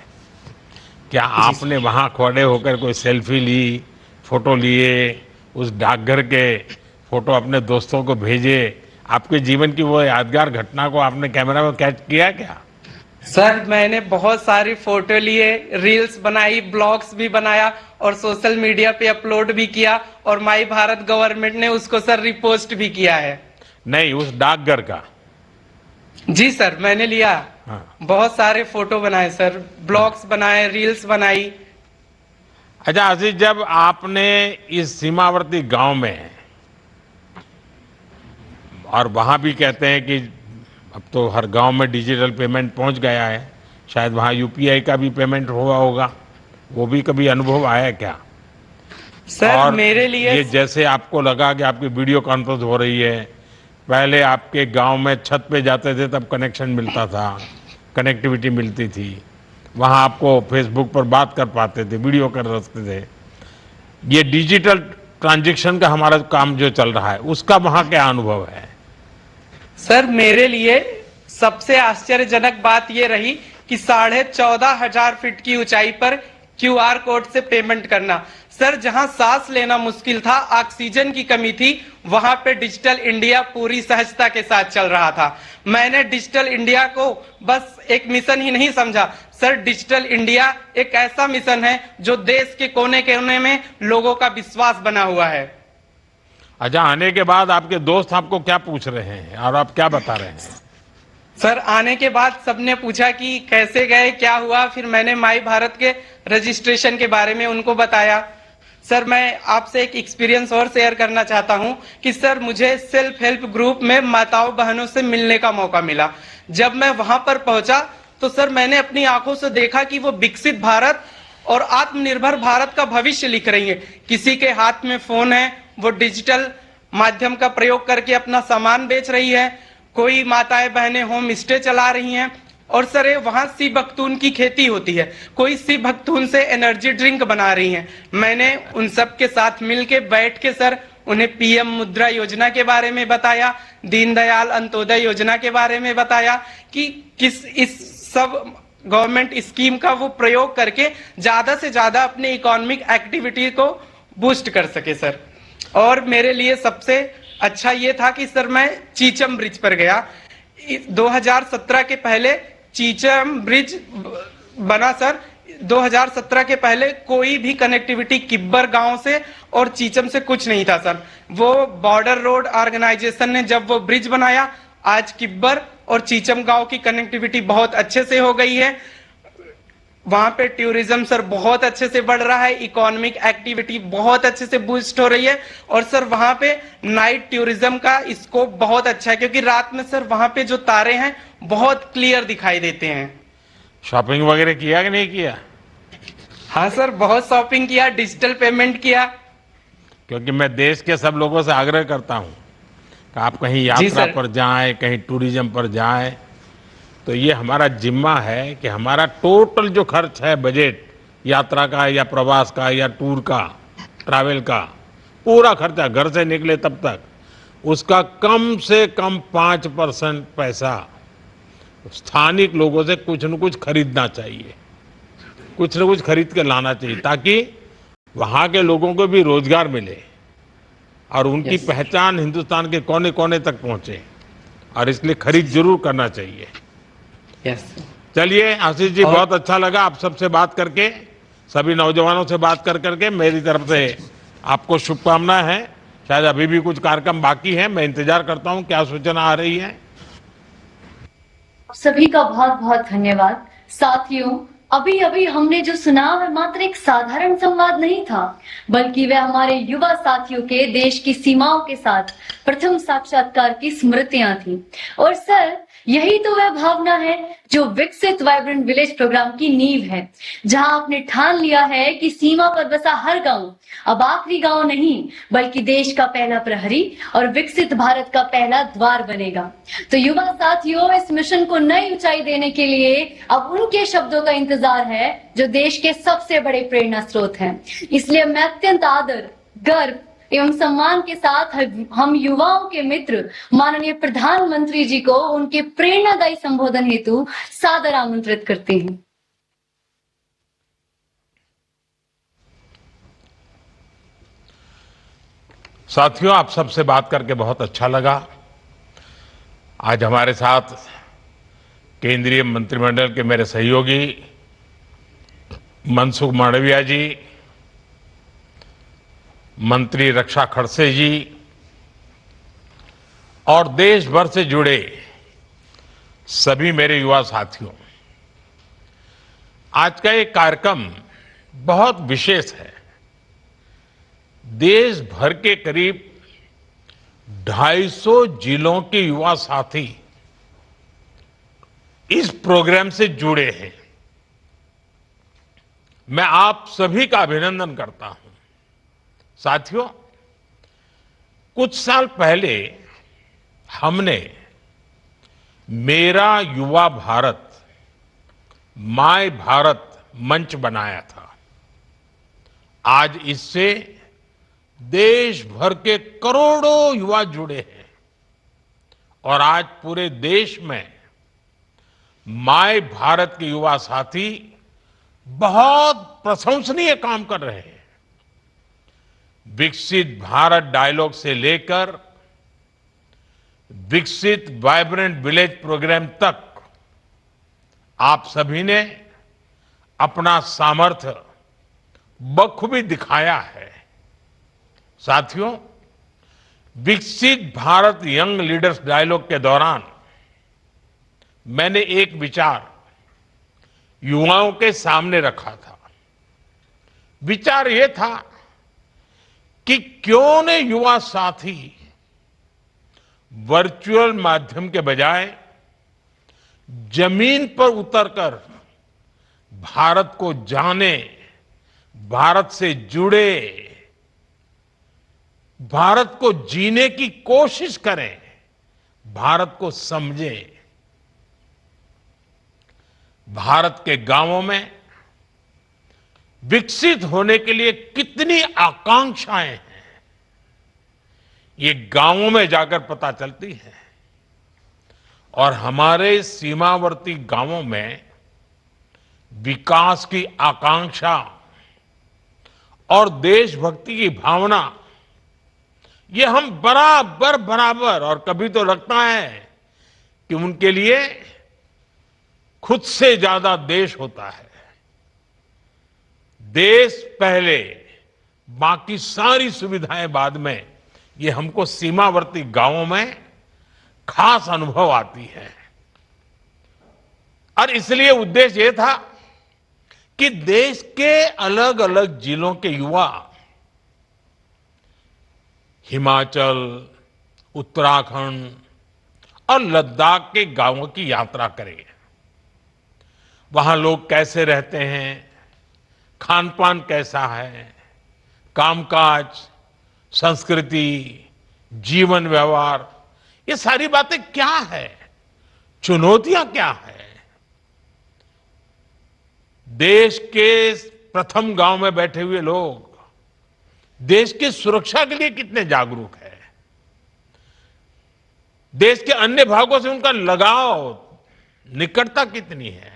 क्या आपने वहां खड़े होकर कोई सेल्फी ली, फोटो लिए, उस डाकघर के फोटो अपने दोस्तों को भेजे? आपके जीवन की वो यादगार घटना को आपने कैमरा में कैच किया क्या? सर मैंने बहुत सारी फोटो लिए, रील्स बनाई, ब्लॉग्स भी बनाया और सोशल मीडिया पे अपलोड भी किया और माई भारत गवर्नमेंट ने उसको सर रिपोस्ट भी किया है। नहीं, उस डाकघर का? जी सर मैंने लिया। हाँ। बहुत सारे फोटो बनाए सर, ब्लॉग्स बनाए, रील्स बनाई। अच्छा आशीष, जब आपने इस सीमावर्ती गांव में, और वहां भी कहते हैं कि अब तो हर गांव में डिजिटल पेमेंट पहुंच गया है, शायद वहां यूपीआई का भी पेमेंट हुआ होगा, वो भी कभी अनुभव आया क्या? सर और मेरे लिए ये जैसे आपको लगा कि आपकी वीडियो कॉन्फ्रेंस हो रही है, पहले आपके गांव में छत पे जाते थे तब कनेक्शन मिलता था, कनेक्टिविटी मिलती थी, वहां आपको फेसबुक पर बात कर पाते थे, वीडियो कर सकते थे। ये डिजिटल ट्रांजैक्शन का हमारा काम जो चल रहा है उसका वहां क्या अनुभव है? सर मेरे लिए सबसे आश्चर्यजनक बात यह रही कि 14,500 फीट की ऊंचाई पर क्यूआर कोड से पेमेंट करना। सर जहां सांस लेना मुश्किल था, ऑक्सीजन की कमी थी, वहां पे डिजिटल इंडिया पूरी सहजता के साथ चल रहा था। मैंने डिजिटल इंडिया को बस एक मिशन ही नहीं समझा सर, डिजिटल इंडिया एक ऐसा मिशन है जो देश के कोने कोने में लोगों का विश्वास बना हुआ है। अच्छा, आने के बाद आपके दोस्त आपको क्या पूछ रहे हैं और आप क्या बता रहे हैं? सर आने के बाद सबने पूछा कि कैसे गए, क्या हुआ, फिर मैंने माई भारत के रजिस्ट्रेशन के बारे में उनको बताया। सर मैं आपसे एक एक्सपीरियंस और शेयर करना चाहता हूं कि सर मुझे सेल्फ हेल्प ग्रुप में माताओं बहनों से मिलने का मौका मिला। जब मैं वहां पर पहुंचा तो सर मैंने अपनी आंखों से देखा कि वो विकसित भारत और आत्मनिर्भर भारत का भविष्य लिख रही हैं। किसी के हाथ में फोन है, वो डिजिटल माध्यम का प्रयोग करके अपना सामान बेच रही है, कोई माताएं बहनें होम स्टे चला रही हैं, और सर वहां सी बख्तून की खेती होती है, कोई सी बख्तून से एनर्जी ड्रिंक बना रही हैं। मैंने उन सब के साथ मिलके बैठ के सर उन्हें पीएम मुद्रा योजना के बारे में बताया, दीनदयाल अंत्योदय योजना के बारे में बताया कि किस इस सब गवर्नमेंट स्कीम का वो प्रयोग करके ज्यादा से ज्यादा अपने इकोनॉमिक एक्टिविटी को बूस्ट कर सके सर। और मेरे लिए सबसे अच्छा ये था कि सर मैं चीचम ब्रिज पर गया। 2017 के पहले चीचम ब्रिज बना सर। 2017 के पहले कोई भी कनेक्टिविटी किब्बर गांव से और चीचम से कुछ नहीं था सर। वो बॉर्डर रोड ऑर्गेनाइजेशन ने जब वो ब्रिज बनाया, आज किब्बर और चीचम गांव की कनेक्टिविटी बहुत अच्छे से हो गई है। वहां पे टूरिज्म सर बहुत अच्छे से बढ़ रहा है, इकोनॉमिक एक्टिविटी बहुत अच्छे से बूस्ट हो रही है, और सर वहां पे नाइट टूरिज्म का स्कोप बहुत अच्छा है, क्योंकि रात में सर वहां पे जो तारे हैं बहुत क्लियर दिखाई देते हैं। शॉपिंग वगैरह किया कि नहीं किया? हाँ सर, बहुत शॉपिंग किया, डिजिटल पेमेंट किया। क्योंकि मैं देश के सब लोगों से आग्रह करता हूं कि आप कहीं यात्रा पर जाएं, कहीं टूरिज्म पर जाएं, तो ये हमारा जिम्मा है कि हमारा टोटल जो खर्च है, बजट यात्रा का या प्रवास का या टूर का, ट्रैवल का, पूरा खर्चा घर से निकले तब तक, उसका कम से कम 5% पैसा स्थानिक लोगों से कुछ न कुछ खरीदना चाहिए, कुछ न कुछ खरीद के लाना चाहिए, ताकि वहाँ के लोगों को भी रोजगार मिले और उनकी पहचान हिंदुस्तान के कोने कोने तक पहुँचे, और इसलिए खरीद जरूर करना चाहिए। चलिए आशीष जी, बहुत अच्छा लगा आप सबसे बात करके, सभी नौजवानों से बात कर करके। मेरी तरफ से आपको शुभकामनाएं हैं। शायद अभी भी कुछ कार्यक्रम बाकी हैं, मैं इंतजार करता हूं क्या सूचना आ रही है। सभी का बहुत बहुत धन्यवाद। साथियों, अभी अभी हमने जो सुना वह मात्र एक साधारण संवाद नहीं था, बल्कि वह हमारे युवा साथियों के देश की सीमाओं के साथ प्रथम साक्षात्कार की स्मृतियां थी। और सर, यही तो वह भावना है जो विकसित वाइब्रेंट विलेज प्रोग्राम की नींव है, जहां आपने ठान लिया है कि सीमा पर बसा हर गांव अब आखिरी गांव नहीं, बल्कि देश का पहला प्रहरी और विकसित भारत का पहला द्वार बनेगा। तो युवा साथियों, इस मिशन को नई ऊंचाई देने के लिए अब उनके शब्दों का इंतजार है जो देश के सबसे बड़े प्रेरणा स्रोत हैं। इसलिए मैं अत्यंत आदर, गर्व एवं सम्मान के साथ हम युवाओं के मित्र माननीय प्रधानमंत्री जी को उनके प्रेरणादायी संबोधन हेतु सादर आमंत्रित करते हैं। साथियों, आप सबसे बात करके बहुत अच्छा लगा। आज हमारे साथ केंद्रीय मंत्रिमंडल के मेरे सहयोगी मनसुख मांडविया जी, मंत्री रक्षा खड़से जी और देश भर से जुड़े सभी मेरे युवा साथियों, आज का ये कार्यक्रम बहुत विशेष है। देश भर के करीब 250 जिलों के युवा साथी इस प्रोग्राम से जुड़े हैं। मैं आप सभी का अभिनंदन करता हूं। साथियों, कुछ साल पहले हमने मेरा युवा भारत, माय भारत मंच बनाया था। आज इससे देश भर के करोड़ों युवा जुड़े हैं और आज पूरे देश में माय भारत के युवा साथी बहुत प्रशंसनीय काम कर रहे हैं। विकसित भारत डायलॉग से लेकर विकसित वाइब्रेंट विलेज प्रोग्राम तक आप सभी ने अपना सामर्थ्य बखूबी दिखाया है। साथियों, विकसित भारत यंग लीडर्स डायलॉग के दौरान मैंने एक विचार युवाओं के सामने रखा था। विचार यह था कि क्यों न युवा साथी वर्चुअल माध्यम के बजाय जमीन पर उतरकर भारत को जाने भारत से जुड़े, भारत को जीने की कोशिश करें, भारत को समझें। भारत के गांवों में विकसित होने के लिए कितनी आकांक्षाएं हैं, ये गांवों में जाकर पता चलती है। और हमारे सीमावर्ती गांवों में विकास की आकांक्षा और देशभक्ति की भावना, ये हम बराबर और कभी तो लगता है कि उनके लिए खुद से ज्यादा देश होता है। देश पहले, बाकी सारी सुविधाएं बाद में, ये हमको सीमावर्ती गांवों में खास अनुभव आती है। और इसलिए उद्देश्य ये था कि देश के अलग अलग जिलों के युवा हिमाचल, उत्तराखंड और लद्दाख के गांवों की यात्रा करें। वहां लोग कैसे रहते हैं, खान पान कैसा है, कामकाज, संस्कृति, जीवन व्यवहार, ये सारी बातें क्या है, चुनौतियां क्या है। देश के प्रथम गांव में बैठे हुए लोग देश की सुरक्षा के लिए कितने जागरूक है, देश के अन्य भागों से उनका लगाव, निकटता कितनी है,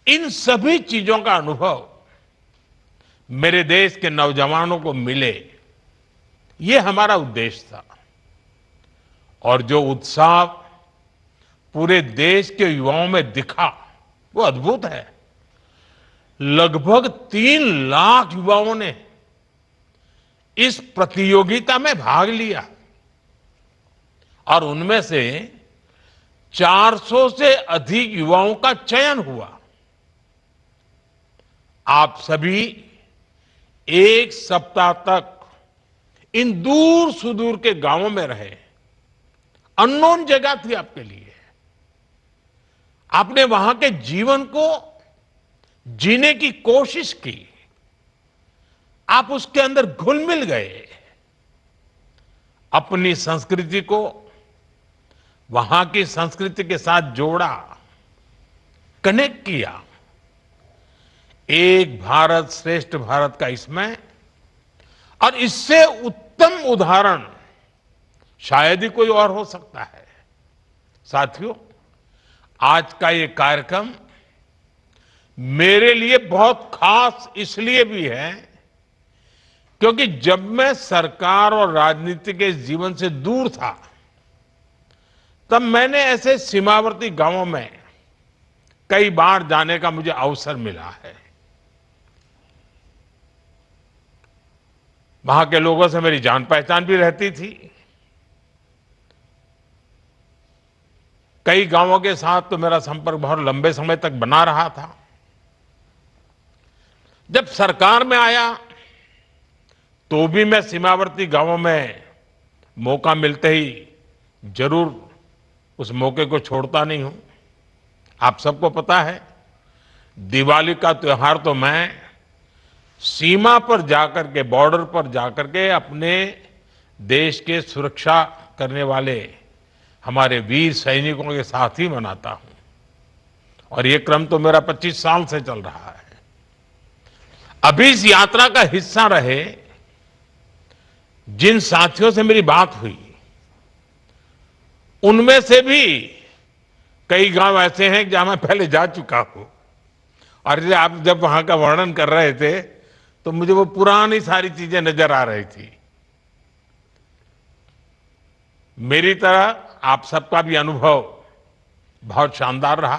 इन सभी चीजों का अनुभव मेरे देश के नौजवानों को मिले, ये हमारा उद्देश्य था। और जो उत्साह पूरे देश के युवाओं में दिखा, वो अद्भुत है। लगभग 3 लाख युवाओं ने इस प्रतियोगिता में भाग लिया और उनमें से 400 से अधिक युवाओं का चयन हुआ। आप सभी एक सप्ताह तक इन दूर सुदूर के गांवों में रहे। अननोन जगह थी आपके लिए। आपने वहां के जीवन को जीने की कोशिश की, आप उसके अंदर घुल मिल गए, अपनी संस्कृति को वहां की संस्कृति के साथ जोड़ा, कनेक्ट किया। एक भारत श्रेष्ठ भारत का इसमें, और इससे उत्तम उदाहरण शायद ही कोई और हो सकता है। साथियों, आज का ये कार्यक्रम मेरे लिए बहुत खास इसलिए भी है क्योंकि जब मैं सरकार और राजनीति के जीवन से दूर था, तब मैंने ऐसे सीमावर्ती गांवों में कई बार जाने का मुझे अवसर मिला है। वहां के लोगों से मेरी जान पहचान भी रहती थी। कई गांवों के साथ तो मेरा संपर्क बहुत लंबे समय तक बना रहा था। जब सरकार में आया तो भी मैं सीमावर्ती गांवों में मौका मिलते ही जरूर उस मौके को छोड़ता नहीं हूं। आप सबको पता है, दिवाली का त्योहार तो मैं सीमा पर जाकर के, बॉर्डर पर जाकर के अपने देश के सुरक्षा करने वाले हमारे वीर सैनिकों के साथ ही मनाता हूं। और ये क्रम तो मेरा 25 साल से चल रहा है। अभी इस यात्रा का हिस्सा रहे जिन साथियों से मेरी बात हुई, उनमें से भी कई गांव ऐसे हैं जहां मैं पहले जा चुका हूं। और आप जब वहां का वर्णन कर रहे थे तो मुझे वो पुरानी सारी चीजें नजर आ रही थी। मेरी तरह आप सबका भी अनुभव बहुत शानदार रहा।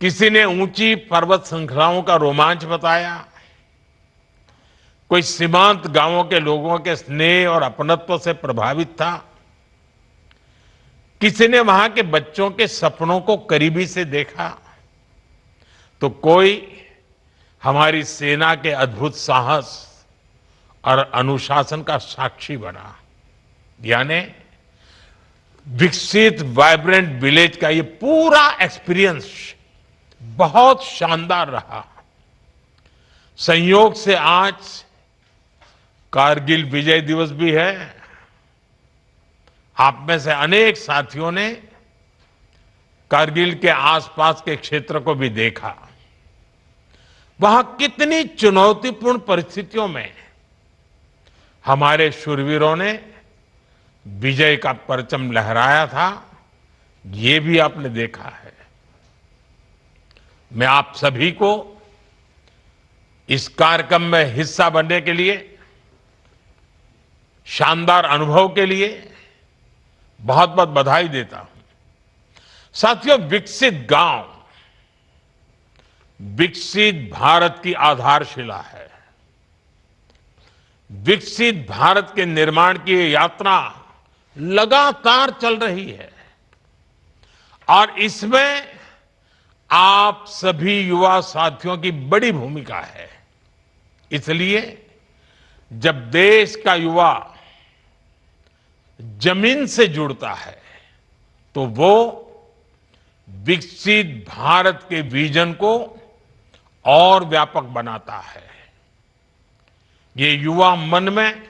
किसी ने ऊंची पर्वत श्रृंखलाओं का रोमांच बताया, कोई सीमांत गांवों के लोगों के स्नेह और अपनत्व से प्रभावित था, किसी ने वहां के बच्चों के सपनों को करीबी से देखा, तो कोई हमारी सेना के अद्भुत साहस और अनुशासन का साक्षी बना। यानी विकसित वाइब्रेंट विलेज का ये पूरा एक्सपीरियंस बहुत शानदार रहा। संयोग से आज कारगिल विजय दिवस भी है। आप में से अनेक साथियों ने कारगिल के आसपास के क्षेत्र को भी देखा। वहां कितनी चुनौतीपूर्ण परिस्थितियों में हमारे शूरवीरों ने विजय का परचम लहराया था, ये भी आपने देखा है। मैं आप सभी को इस कार्यक्रम में हिस्सा बनने के लिए, शानदार अनुभव के लिए बहुत बहुत बधाई देता हूं। साथियों, विकसित गांव विकसित भारत की आधारशिला है। विकसित भारत के निर्माण की ये यात्रा लगातार चल रही है और इसमें आप सभी युवा साथियों की बड़ी भूमिका है। इसलिए जब देश का युवा जमीन से जुड़ता है तो वो विकसित भारत के विजन को और व्यापक बनाता है। ये युवा मन में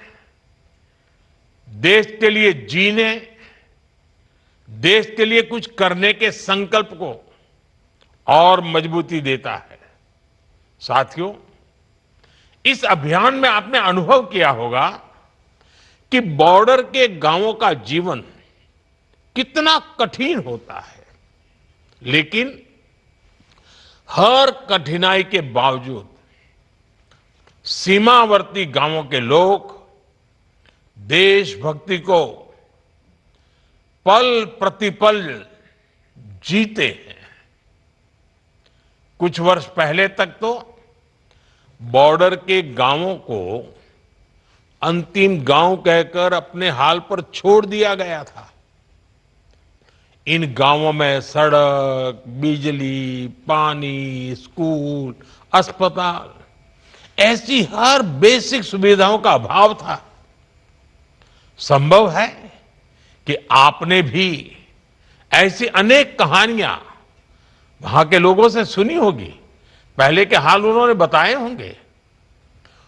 देश के लिए जीने, देश के लिए कुछ करने के संकल्प को और मजबूती देता है। साथियों, इस अभियान में आपने अनुभव किया होगा कि बॉर्डर के गांवों का जीवन कितना कठिन होता है, लेकिन हर कठिनाई के बावजूद सीमावर्ती गांवों के लोग देशभक्ति को पल प्रतिपल जीते हैं। कुछ वर्ष पहले तक तो बॉर्डर के गांवों को अंतिम गांव कहकर अपने हाल पर छोड़ दिया गया था। इन गांवों में सड़क, बिजली, पानी, स्कूल, अस्पताल, ऐसी हर बेसिक सुविधाओं का अभाव था। संभव है कि आपने भी ऐसी अनेक कहानियां वहां के लोगों से सुनी होगी, पहले के हाल उन्होंने बताए होंगे।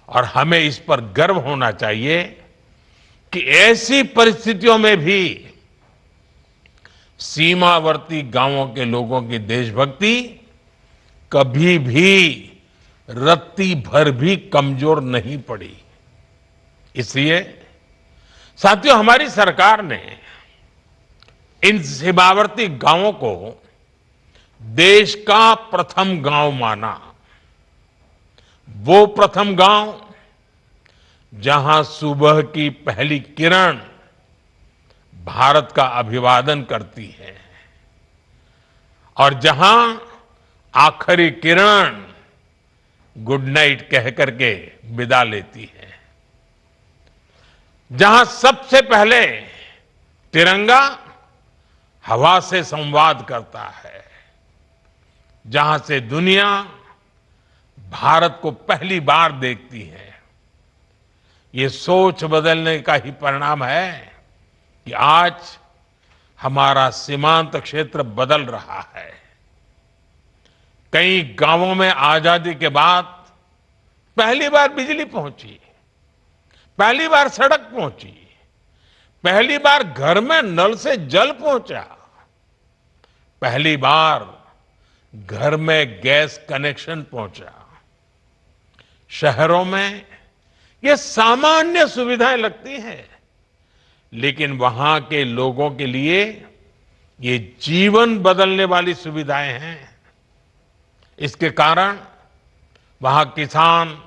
और हमें इस पर गर्व होना चाहिए कि ऐसी परिस्थितियों में भी सीमावर्ती गांवों के लोगों की देशभक्ति कभी भी रत्ती भर भी कमजोर नहीं पड़ी। इसलिए साथियों, हमारी सरकार ने इन सीमावर्ती गांवों को देश का प्रथम गांव माना। वो प्रथम गांव जहां सुबह की पहली किरण भारत का अभिवादन करती है और जहां आखिरी किरण गुड नाइट कह करके विदा लेती है। जहां सबसे पहले तिरंगा हवा से संवाद करता है, जहां से दुनिया भारत को पहली बार देखती है। ये सोच बदलने का ही परिणाम है कि आज हमारा सीमांत क्षेत्र बदल रहा है। कई गांवों में आजादी के बाद पहली बार बिजली पहुंची, पहली बार सड़क पहुंची, पहली बार घर में नल से जल पहुंचा, पहली बार घर में गैस कनेक्शन पहुंचा। शहरों में ये सामान्य सुविधाएं लगती हैं, लेकिन वहां के लोगों के लिए ये जीवन बदलने वाली सुविधाएं हैं। इसके कारण वहां किसान,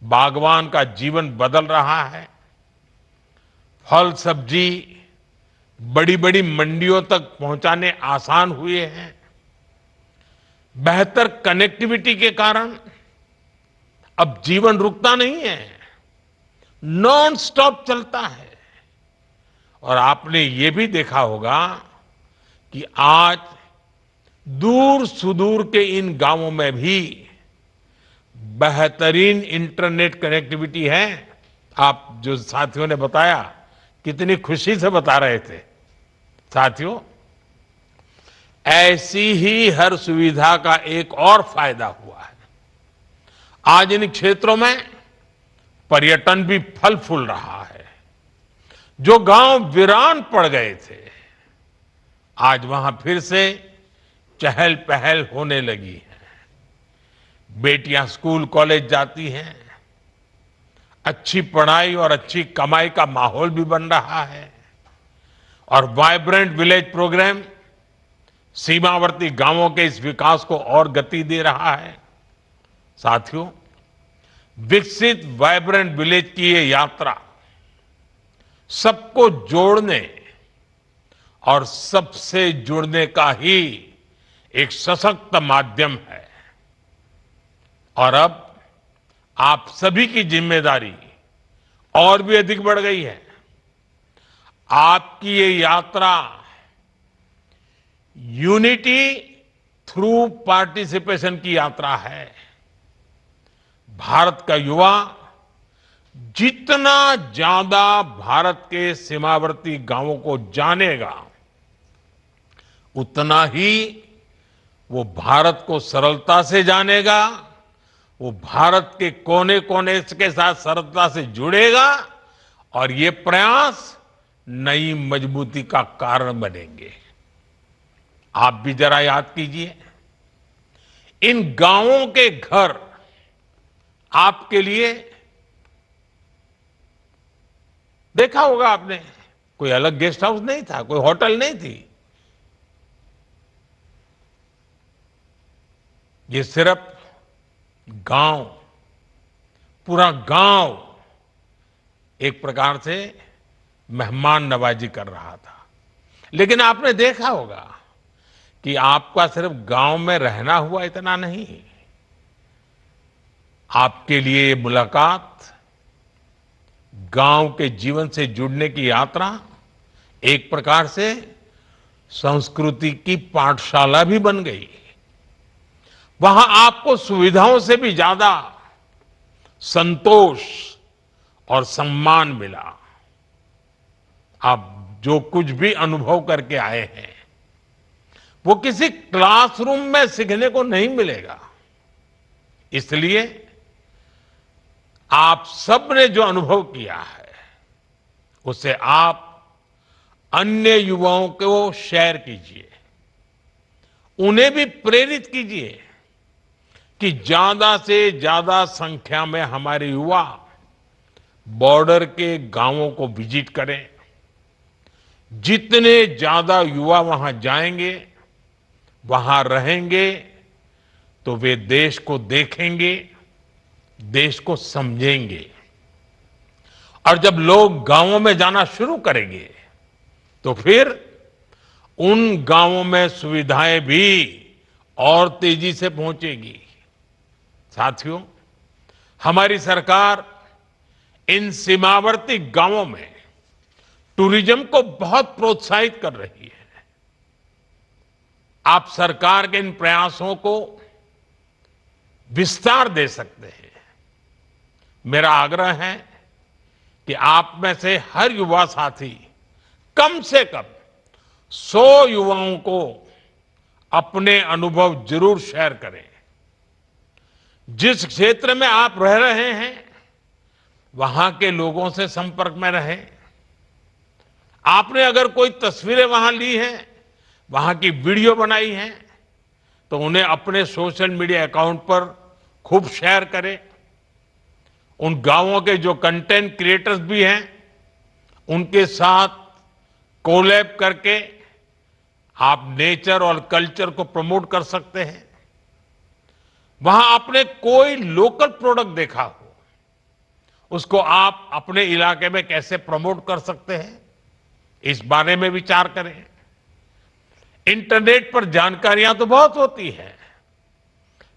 बागवान का जीवन बदल रहा है। फल सब्जी बड़ी बड़ी मंडियों तक पहुंचाने आसान हुए हैं। बेहतर कनेक्टिविटी के कारण अब जीवन रुकता नहीं है, नॉन स्टॉप चलता है। और आपने ये भी देखा होगा कि आज दूर सुदूर के इन गांवों में भी बेहतरीन इंटरनेट कनेक्टिविटी है। आप जो साथियों ने बताया, कितनी खुशी से बता रहे थे। साथियों, ऐसी ही हर सुविधा का एक और फायदा हुआ है। आज इन क्षेत्रों में पर्यटन भी फल फूल रहा है। जो गांव वीरान पड़ गए थे, आज वहां फिर से चहल पहल होने लगी है। बेटियां स्कूल कॉलेज जाती हैं, अच्छी पढ़ाई और अच्छी कमाई का माहौल भी बन रहा है और वाइब्रेंट विलेज प्रोग्राम सीमावर्ती गांवों के इस विकास को और गति दे रहा है। साथियों, विकसित वाइब्रेंट विलेज की ये यात्रा सबको जोड़ने और सबसे जुड़ने का ही एक सशक्त माध्यम है। और अब आप सभी की जिम्मेदारी और भी अधिक बढ़ गई है। आपकी ये यात्रा यूनिटी थ्रू पार्टिसिपेशन की यात्रा है। भारत का युवा जितना ज्यादा भारत के सीमावर्ती गांवों को जानेगा, उतना ही वो भारत को सरलता से जानेगा, वो भारत के कोने कोने के साथ सरलता से जुड़ेगा और ये प्रयास नई मजबूती का कारण बनेंगे। आप भी जरा याद कीजिए, इन गांवों के घर आपके लिए, देखा होगा आपने, कोई अलग गेस्ट हाउस नहीं था, कोई होटल नहीं थी। ये सिर्फ गांव, पूरा गांव एक प्रकार से मेहमान नवाजी कर रहा था। लेकिन आपने देखा होगा कि आपका सिर्फ गांव में रहना हुआ इतना नहीं, आपके लिए ये मुलाकात गांव के जीवन से जुड़ने की यात्रा एक प्रकार से संस्कृति की पाठशाला भी बन गई। वहां आपको सुविधाओं से भी ज्यादा संतोष और सम्मान मिला। आप जो कुछ भी अनुभव करके आए हैं, वो किसी क्लासरूम में सीखने को नहीं मिलेगा। इसलिए आप सब ने जो अनुभव किया है, उसे आप अन्य युवाओं को शेयर कीजिए, उन्हें भी प्रेरित कीजिए कि ज्यादा से ज्यादा संख्या में हमारे युवा बॉर्डर के गांवों को विजिट करें। जितने ज्यादा युवा वहां जाएंगे, वहां रहेंगे, तो वे देश को देखेंगे, देश को समझेंगे। और जब लोग गांवों में जाना शुरू करेंगे, तो फिर उन गांवों में सुविधाएं भी और तेजी से पहुंचेगी। साथियों, हमारी सरकार इन सीमावर्ती गांवों में टूरिज्म को बहुत प्रोत्साहित कर रही है। आप सरकार के इन प्रयासों को विस्तार दे सकते हैं। मेरा आग्रह है कि आप में से हर युवा साथी कम से कम 100 युवाओं को अपने अनुभव जरूर शेयर करें। जिस क्षेत्र में आप रह रहे हैं, वहां के लोगों से संपर्क में रहें। आपने अगर कोई तस्वीरें वहां ली हैं, वहां की वीडियो बनाई है, तो उन्हें अपने सोशल मीडिया अकाउंट पर खूब शेयर करें। उन गांवों के जो कंटेंट क्रिएटर्स भी हैं, उनके साथ कोलैब करके आप नेचर और कल्चर को प्रमोट कर सकते हैं। वहां आपने कोई लोकल प्रोडक्ट देखा हो, उसको आप अपने इलाके में कैसे प्रमोट कर सकते हैं, इस बारे में विचार करें। इंटरनेट पर जानकारियां तो बहुत होती हैं,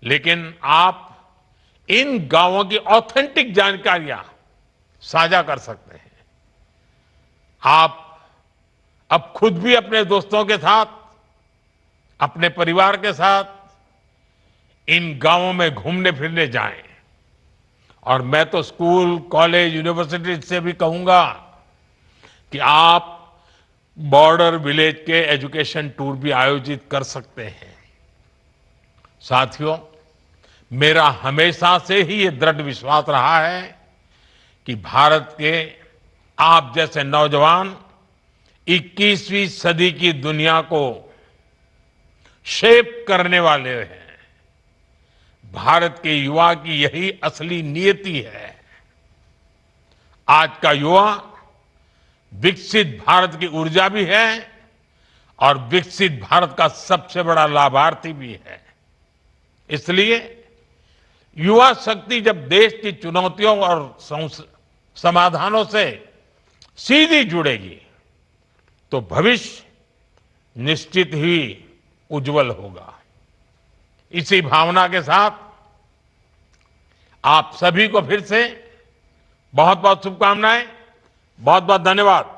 लेकिन आप इन गांवों की ऑथेंटिक जानकारियां साझा कर सकते हैं। आप अब खुद भी अपने दोस्तों के साथ, अपने परिवार के साथ इन गांवों में घूमने फिरने जाएं। और मैं तो स्कूल, कॉलेज, यूनिवर्सिटी से भी कहूंगा कि आप बॉर्डर विलेज के एजुकेशन टूर भी आयोजित कर सकते हैं। साथियों, मेरा हमेशा से ही ये दृढ़ विश्वास रहा है कि भारत के आप जैसे नौजवान 21वीं सदी की दुनिया को शेप करने वाले हैं। भारत के युवा की यही असली नियति है। आज का युवा विकसित भारत की ऊर्जा भी है और विकसित भारत का सबसे बड़ा लाभार्थी भी है। इसलिए युवा शक्ति जब देश की चुनौतियों और समाधानों से सीधी जुड़ेगी तो भविष्य निश्चित ही उज्जवल होगा। इसी भावना के साथ आप सभी को फिर से बहुत बहुत शुभकामनाएं, बहुत बहुत धन्यवाद।